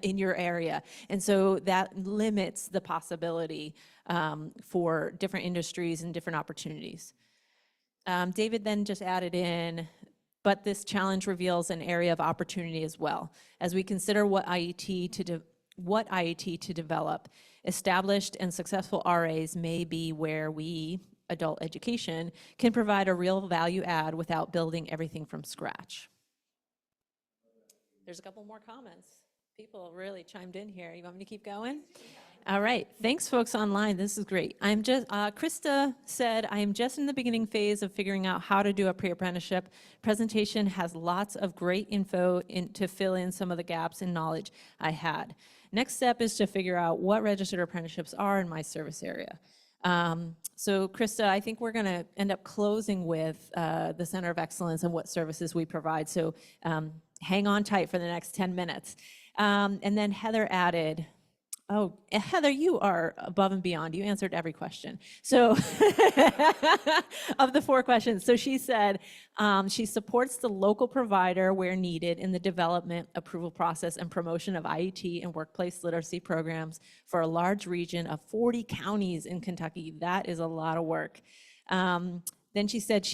[SPEAKER 7] in your area. And so that limits the possibility for different industries and different opportunities. David then just added in, but this challenge reveals an area of opportunity as well. As we consider what IET to develop, established and successful RAs may be where we, adult education, can provide a real value add without building everything from scratch. There's a couple more comments. People really chimed in here. You want me to keep going? All right, thanks folks online, this is great. Krista said, I am just in the beginning phase of figuring out how to do a pre-apprenticeship. Presentation has lots of great info to fill in some of the gaps in knowledge I had. Next step is to figure out what registered apprenticeships are in my service area. So Krista, I think we're gonna end up closing with the Center of Excellence and what services we provide. So hang on tight for the next 10 minutes. And then Heather added, oh, Heather, you are above and beyond. You answered every question. So of the 4 questions. So she said she supports the local provider where needed in the development, approval process, and promotion of IET and workplace literacy programs for a large region of 40 counties in Kentucky. That is a lot of work. Then she said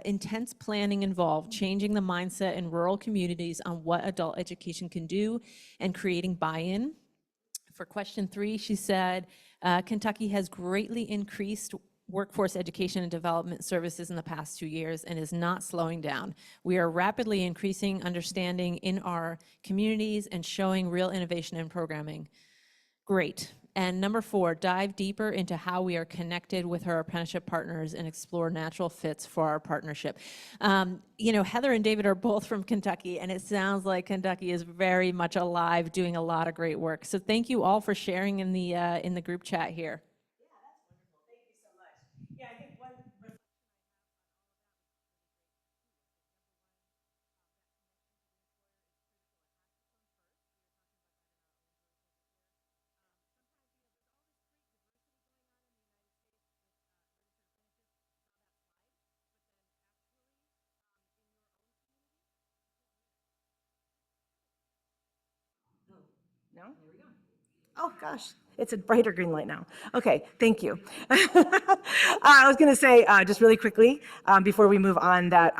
[SPEAKER 7] intense planning involved changing the mindset in rural communities on what adult education can do and creating buy-in. For question 3, she said, Kentucky has greatly increased workforce education and development services in the past 2 years and is not slowing down. We are rapidly increasing understanding in our communities and showing real innovation in programming. Great. And number 4, dive deeper into how we are connected with our apprenticeship partners and explore natural fits for our partnership. You know, Heather and David are both from Kentucky, and it sounds like Kentucky is very much alive, doing a lot of great work. So thank you all for sharing in the group chat here.
[SPEAKER 2] Yeah, that's wonderful. Thank you so much. Yeah, I think one No? There we go. Oh, gosh. It's a brighter green light now. Okay, thank you. I was going to say, just really quickly, before we move on, that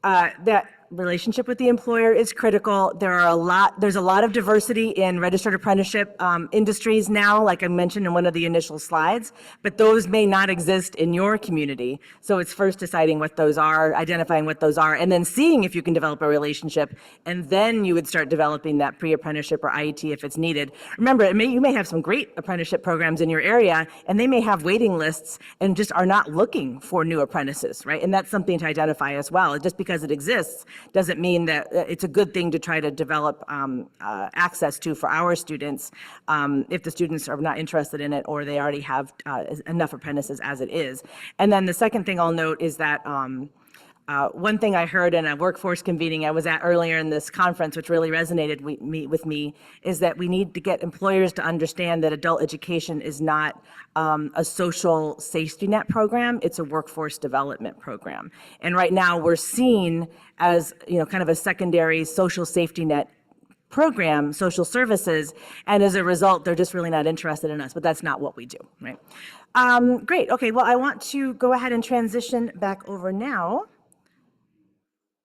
[SPEAKER 2] that relationship with the employer is critical. There's a lot of diversity in registered apprenticeship industries now, like I mentioned in one of the initial slides, but those may not exist in your community. So it's first deciding what those are, identifying what those are, and then seeing if you can develop a relationship, and then you would start developing that pre-apprenticeship or IET if it's needed. Remember, you may have some great apprenticeship programs in your area, and they may have waiting lists and just are not looking for new apprentices, right? And that's something to identify as well. Just because it exists doesn't mean that it's a good thing to try to develop access to for our students if the students are not interested in it or they already have enough apprentices as it is. And then the second thing I'll note is that One thing I heard in a workforce convening I was at earlier in this conference, which really resonated with me, is that we need to get employers to understand that adult education is not a social safety net program, it's a workforce development program. And right now, we're seen as, kind of a secondary social safety net program, social services, and as a result, they're just really not interested in us, but that's not what we do, right? Great, okay, well, I want to go ahead and transition back over now.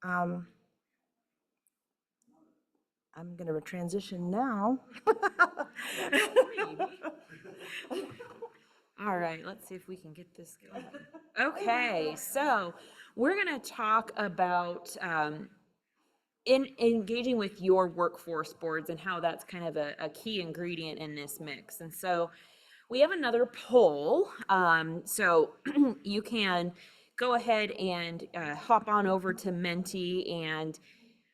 [SPEAKER 2] I'm going to transition now.
[SPEAKER 1] All right, let's see if we can get this going. Okay, so we're going to talk about in engaging with your workforce boards and how that's kind of a key ingredient in this mix. And so we have another poll. So you can go ahead and hop on over to Menti and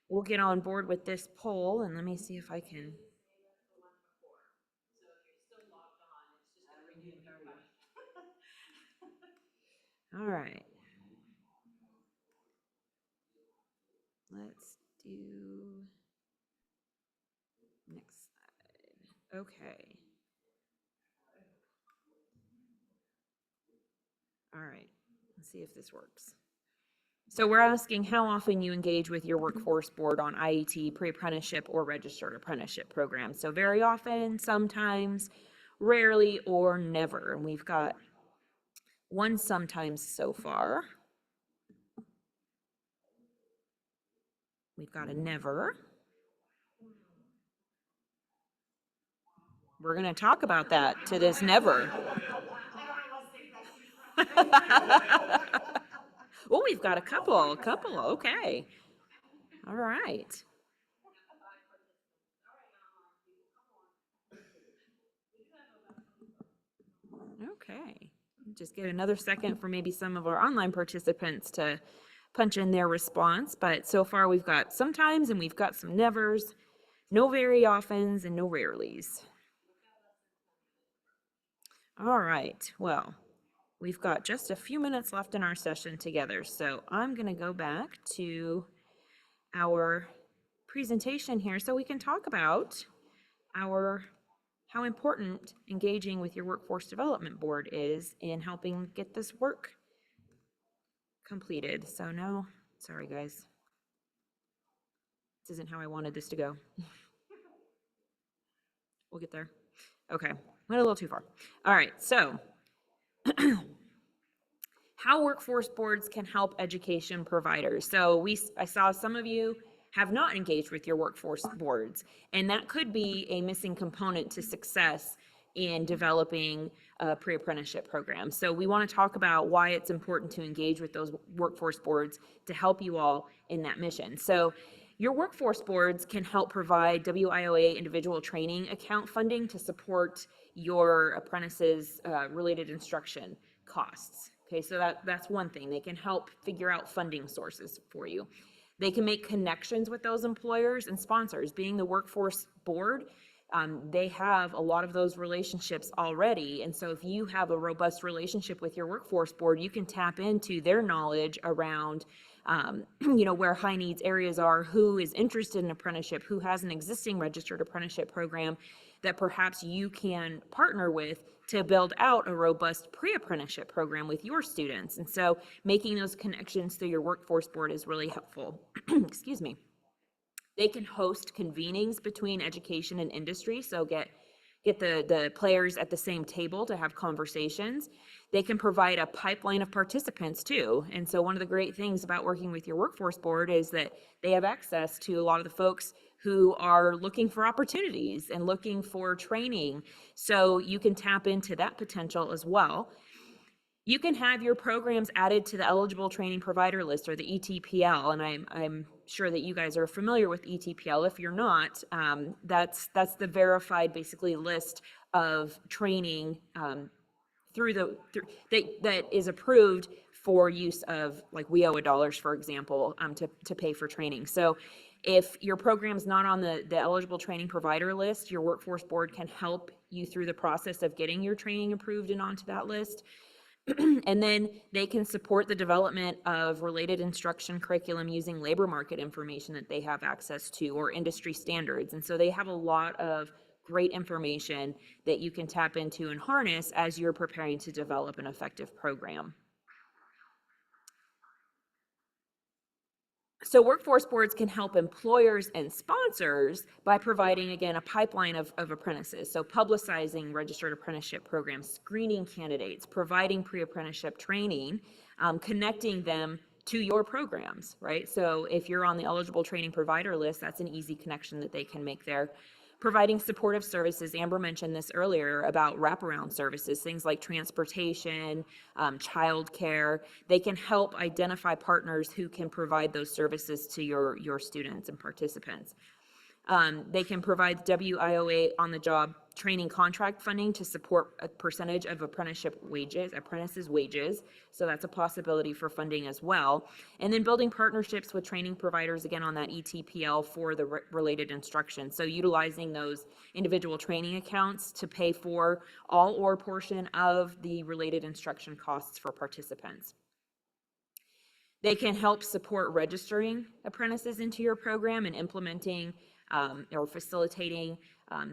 [SPEAKER 1] we'll get on board with this poll. And let me see if I can. All right. Let's do next slide. Okay. All right. Let's see if this works. So we're asking how often you engage with your workforce board on IET, pre-apprenticeship, or registered apprenticeship programs. So very often, sometimes, rarely, or never. And we've got one sometimes so far. We've got a never. We're going to talk about that to this never. Oh, we've got a couple, okay. All right. Okay. Just give another second for maybe some of our online participants to punch in their response. But so far we've got sometimes and we've got some nevers, no very oftens and no rarelys. All right. Well, we've got just a few minutes left in our session together. So I'm going to go back to our presentation here so we can talk about how important engaging with your workforce development board is in helping get this work completed. So now, sorry guys, this isn't how I wanted this to go. We'll get there. Okay, went a little too far. All right, so how workforce boards can help education providers. So I saw some of you have not engaged with your workforce boards, and that could be a missing component to success in developing a pre-apprenticeship program. So we want to talk about why it's important to engage with those workforce boards to help you all in that mission. So your workforce boards can help provide WIOA individual training account funding to support your apprentices related instruction costs. Okay, so that's one thing. They can help figure out funding sources for you. They can make connections with those employers and sponsors. Being the workforce board, they have a lot of those relationships already. And so if you have a robust relationship with your workforce board, you can tap into their knowledge around where high needs areas are, who is interested in apprenticeship, who has an existing registered apprenticeship program that perhaps you can partner with to build out a robust pre-apprenticeship program with your students. And so making those connections through your workforce board is really helpful. Excuse me. They can host convenings between education and industry, so get the players at the same table to have conversations. They can provide a pipeline of participants too. And so one of the great things about working with your workforce board is that they have access to a lot of the folks who are looking for opportunities and looking for training. So you can tap into that potential as well. You can have your programs added to the eligible training provider list, or the ETPL, and I'm sure that you guys are familiar with ETPL. If you're not, that's the verified basically list of training that is approved for use of, like, WIOA dollars, for example, to pay for training. So if your program's not on the eligible training provider list, your workforce board can help you through the process of getting your training approved and onto that list. And then they can support the development of related instruction curriculum using labor market information that they have access to or industry standards. And so they have a lot of great information that you can tap into and harness as you're preparing to develop an effective program. So workforce boards can help employers and sponsors by providing, again, a pipeline of apprentices. So publicizing registered apprenticeship programs, screening candidates, providing pre-apprenticeship training, connecting them to your programs, right? So if you're on the eligible training provider list, that's an easy connection that they can make there. Providing supportive services. Amber mentioned this earlier about wraparound services, things like transportation, childcare. They can help identify partners who can provide those services to your students and participants. They can provide WIOA on-the-job training contract funding to support a percentage of apprentices' wages. So that's a possibility for funding as well. And then building partnerships with training providers, again, on that ETPL for the related instruction. So utilizing those individual training accounts to pay for all or portion of the related instruction costs for participants. They can help support registering apprentices into your program and implementing or facilitating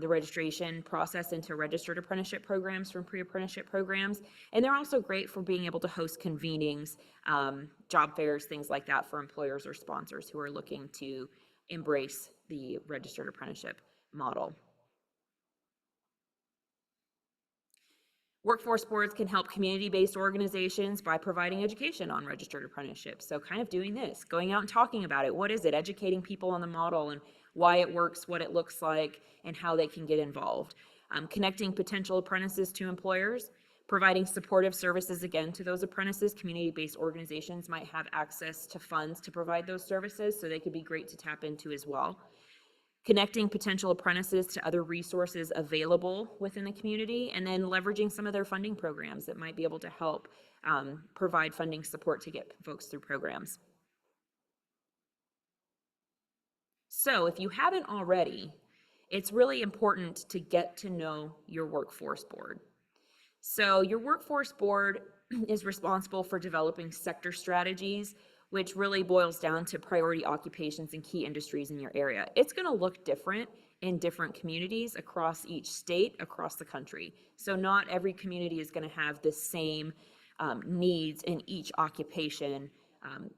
[SPEAKER 1] the registration process into registered apprenticeship programs from pre-apprenticeship programs. And they're also great for being able to host convenings, job fairs, things like that for employers or sponsors who are looking to embrace the registered apprenticeship model. Workforce boards can help community-based organizations by providing education on registered apprenticeships. So kind of doing this, going out and talking about it. What is it? Educating people on the model and why it works, what it looks like, and how they can get involved. Connecting potential apprentices to employers, providing supportive services, again, to those apprentices. Community-based organizations might have access to funds to provide those services, so they could be great to tap into as well. Connecting potential apprentices to other resources available within the community, and then leveraging some of their funding programs that might be able to help provide funding support to get folks through programs. So if you haven't already, it's really important to get to know your workforce board. So your workforce board is responsible for developing sector strategies, which really boils down to priority occupations and key industries in your area. It's going to look different in different communities across each state, across the country. So not every community is going to have the same needs in each occupation.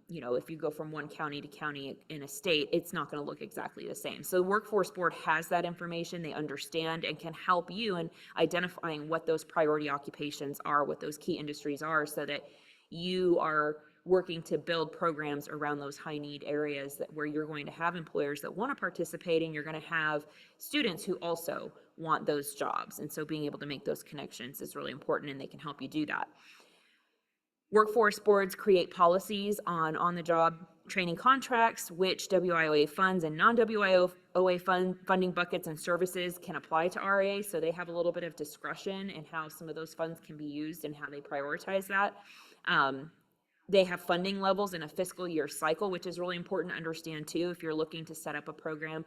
[SPEAKER 1] You know, if you go from one county to county in a state, it's not going to look exactly the same. So the workforce board has that information, they understand and can help you in identifying what those priority occupations are, what those key industries are, so that you are working to build programs around those high need areas where you're going to have employers that want to participate, and you're going to have students who also want those jobs. And so being able to make those connections is really important, and they can help you do that. Workforce boards create policies on the job training contracts, which WIOA funds and non-WIOA funding buckets and services can apply to RA. So they have a little bit of discretion in how some of those funds can be used and how they prioritize that. They have funding levels in a fiscal year cycle, which is really important to understand too. If you're looking to set up a program,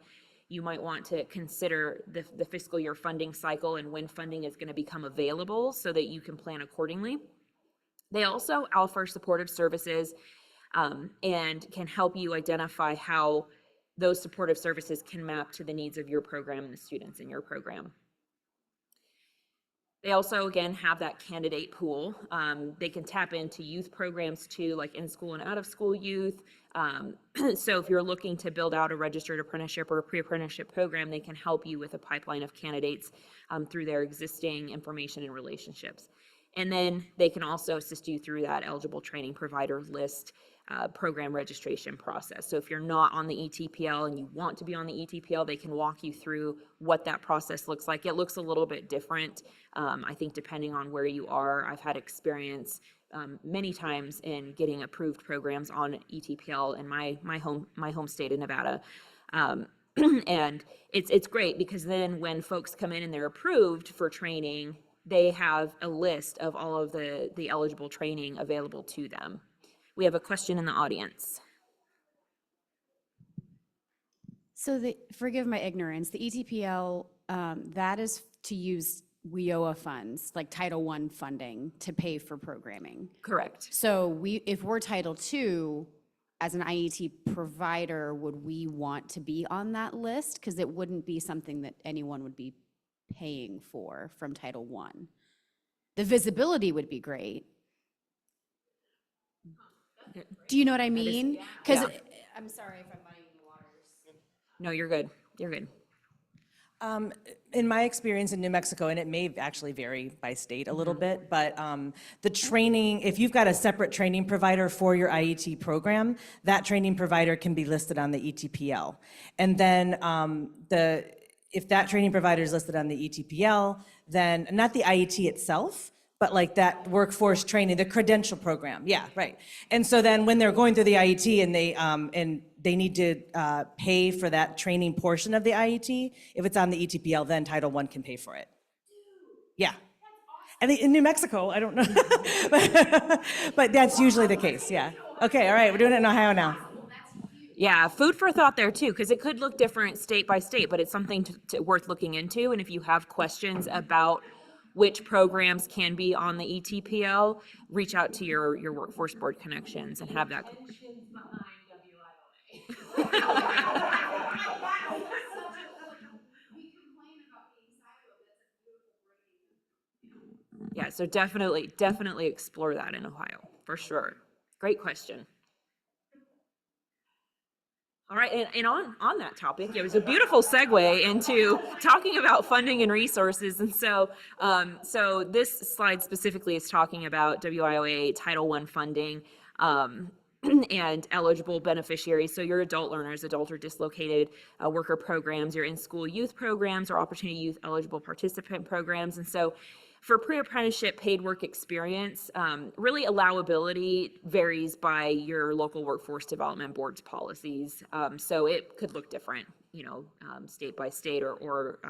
[SPEAKER 1] you might want to consider the fiscal year funding cycle and when funding is going to become available so that you can plan accordingly. They also offer supportive services and can help you identify how those supportive services can map to the needs of your program and the students in your program. They also, again, have that candidate pool. They can tap into youth programs too, like in-school and out-of-school youth. So if you're looking to build out a registered apprenticeship or a pre-apprenticeship program, they can help you with a pipeline of candidates through their existing information and relationships. And then they can also assist you through that eligible training provider list program registration process. So if you're not on the ETPL and you want to be on the ETPL, they can walk you through what that process looks like. It looks a little bit different, I think, depending on where you are. I've had experience many times in getting approved programs on ETPL in my home state of Nevada. And it's great because then when folks come in and they're approved for training, they have a list of all of the eligible training available to them. We have a question in the audience.
[SPEAKER 6] So forgive my ignorance, the ETPL, that is to use WIOA funds, like Title I funding to pay for programming.
[SPEAKER 1] Correct.
[SPEAKER 6] So if we're Title II, as an IET provider, would we want to be on that list? Because it wouldn't be something that anyone would be paying for from Title I. The visibility would be great. Do you know what I mean? Because,
[SPEAKER 1] yeah.
[SPEAKER 6] I'm sorry if I'm muddying the waters.
[SPEAKER 1] No, you're good. You're good.
[SPEAKER 2] In my experience in New Mexico, and it may actually vary by state a little bit, but the training, if you've got a separate training provider for your IET program, that training provider can be listed on the ETPL. And then if that training provider is listed on the ETPL, then not the IET itself, but like that workforce training, the credential program, yeah, right. And so then when they're going through the IET and they need to pay for that training portion of the IET, if it's on the ETPL, then Title I can pay for it. Yeah. And in New Mexico, I don't know, but that's usually the case, yeah. Okay, all right, we're doing it in Ohio now.
[SPEAKER 1] Yeah, food for thought there too, because it could look different state by state, but it's something worth looking into. And if you have questions about which programs can be on the ETPL, reach out to your workforce board connections and have that.
[SPEAKER 3] We complain about being siloed, that's a beautiful breaking.
[SPEAKER 1] Yeah, so definitely explore that in Ohio, for sure. Great question. All right, and on that topic, it was a beautiful segue into talking about funding and resources. And so, so this slide specifically is talking about WIOA Title I funding and eligible beneficiaries. So your adult learners, adult or dislocated worker programs, your in-school youth programs, or opportunity youth eligible participant programs. And so for pre-apprenticeship paid work experience, really allowability varies by your local workforce development board's policies. So it could look different, state by state or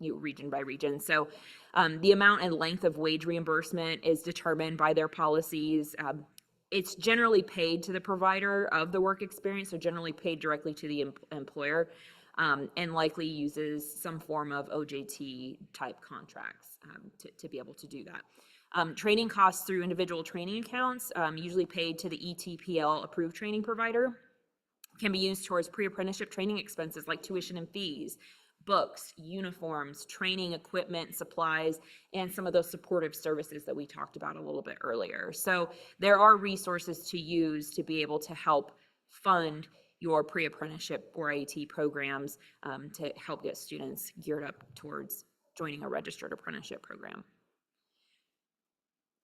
[SPEAKER 1] region by region. So the amount and length of wage reimbursement is determined by their policies. It's generally paid to the provider of the work experience, so generally paid directly to the employer, and likely uses some form of OJT type contracts to be able to do that. Training costs through individual training accounts, usually paid to the ETPL approved training provider, can be used towards pre-apprenticeship training expenses like tuition and fees, books, uniforms, training equipment, supplies, and some of those supportive services that we talked about a little bit earlier. So there are resources to use to be able to help fund your pre-apprenticeship or IET programs to help get students geared up towards joining a registered apprenticeship program.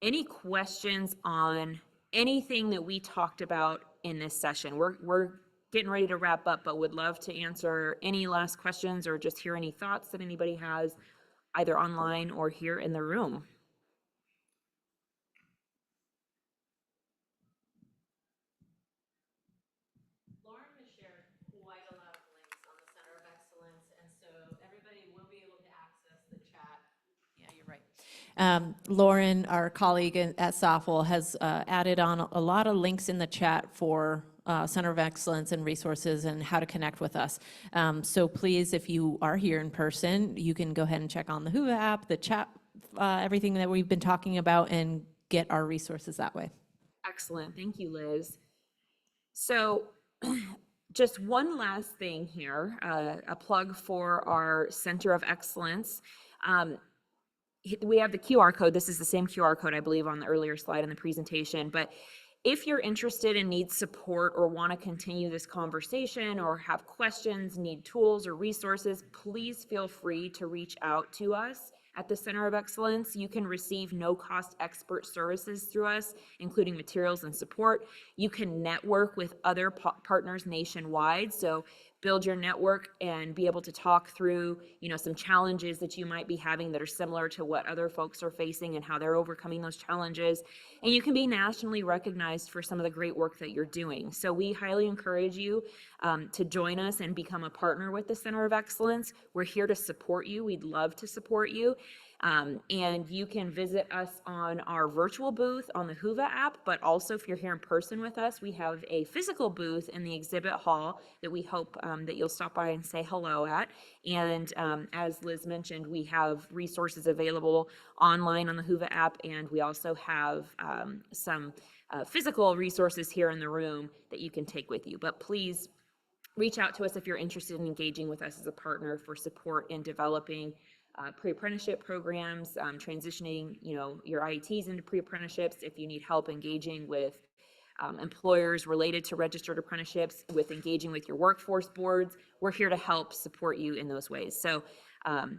[SPEAKER 1] Any questions on anything that we talked about in this session? We're getting ready to wrap up, but would love to answer any last questions or just hear any thoughts that anybody has either online or here in the room.
[SPEAKER 7] Lauren has shared quite a lot of links on the Center of Excellence, and so everybody will be able to access the chat. Yeah, you're right. Lauren, our colleague at Safal, has added on a lot of links in the chat for Center of Excellence and resources and how to connect with us. So please, if you are here in person, you can go ahead and check on the Whova app, the chat, everything that we've been talking about, and get our resources that way.
[SPEAKER 1] Excellent. Thank you, Liz. So just one last thing here, a plug for our Center of Excellence. We have the QR code. This is the same QR code, I believe, on the earlier slide in the presentation. But if you're interested and need support or want to continue this conversation or have questions, need tools or resources, please feel free to reach out to us at the Center of Excellence. You can receive no-cost expert services through us, including materials and support. You can network with other partners nationwide. So build your network and be able to talk through, some challenges that you might be having that are similar to what other folks are facing and how they're overcoming those challenges. And you can be nationally recognized for some of the great work that you're doing. So we highly encourage you to join us and become a partner with the Center of Excellence. We're here to support you. We'd love to support you. And you can visit us on our virtual booth on the Whova app, but also if you're here in person with us, we have a physical booth in the exhibit hall that we hope that you'll stop by and say hello at. And as Liz mentioned, we have resources available online on the Whova app, and we also have some physical resources here in the room that you can take with you. But please reach out to us if you're interested in engaging with us as a partner for support in developing pre-apprenticeship programs, transitioning, your IETs into pre-apprenticeships. If you need help engaging with employers related to registered apprenticeships, with engaging with your workforce boards, we're here to help support you in those ways. So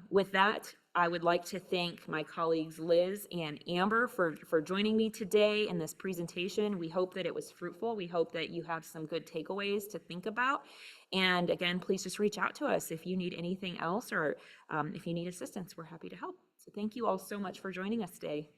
[SPEAKER 1] with that, I would like to thank my colleagues Liz and Amber for joining me today in this presentation. We hope that it was fruitful. We hope that you have some good takeaways to think about. And again, please just reach out to us if you need anything else, or if you need assistance, we're happy to help. So thank you all so much for joining us today.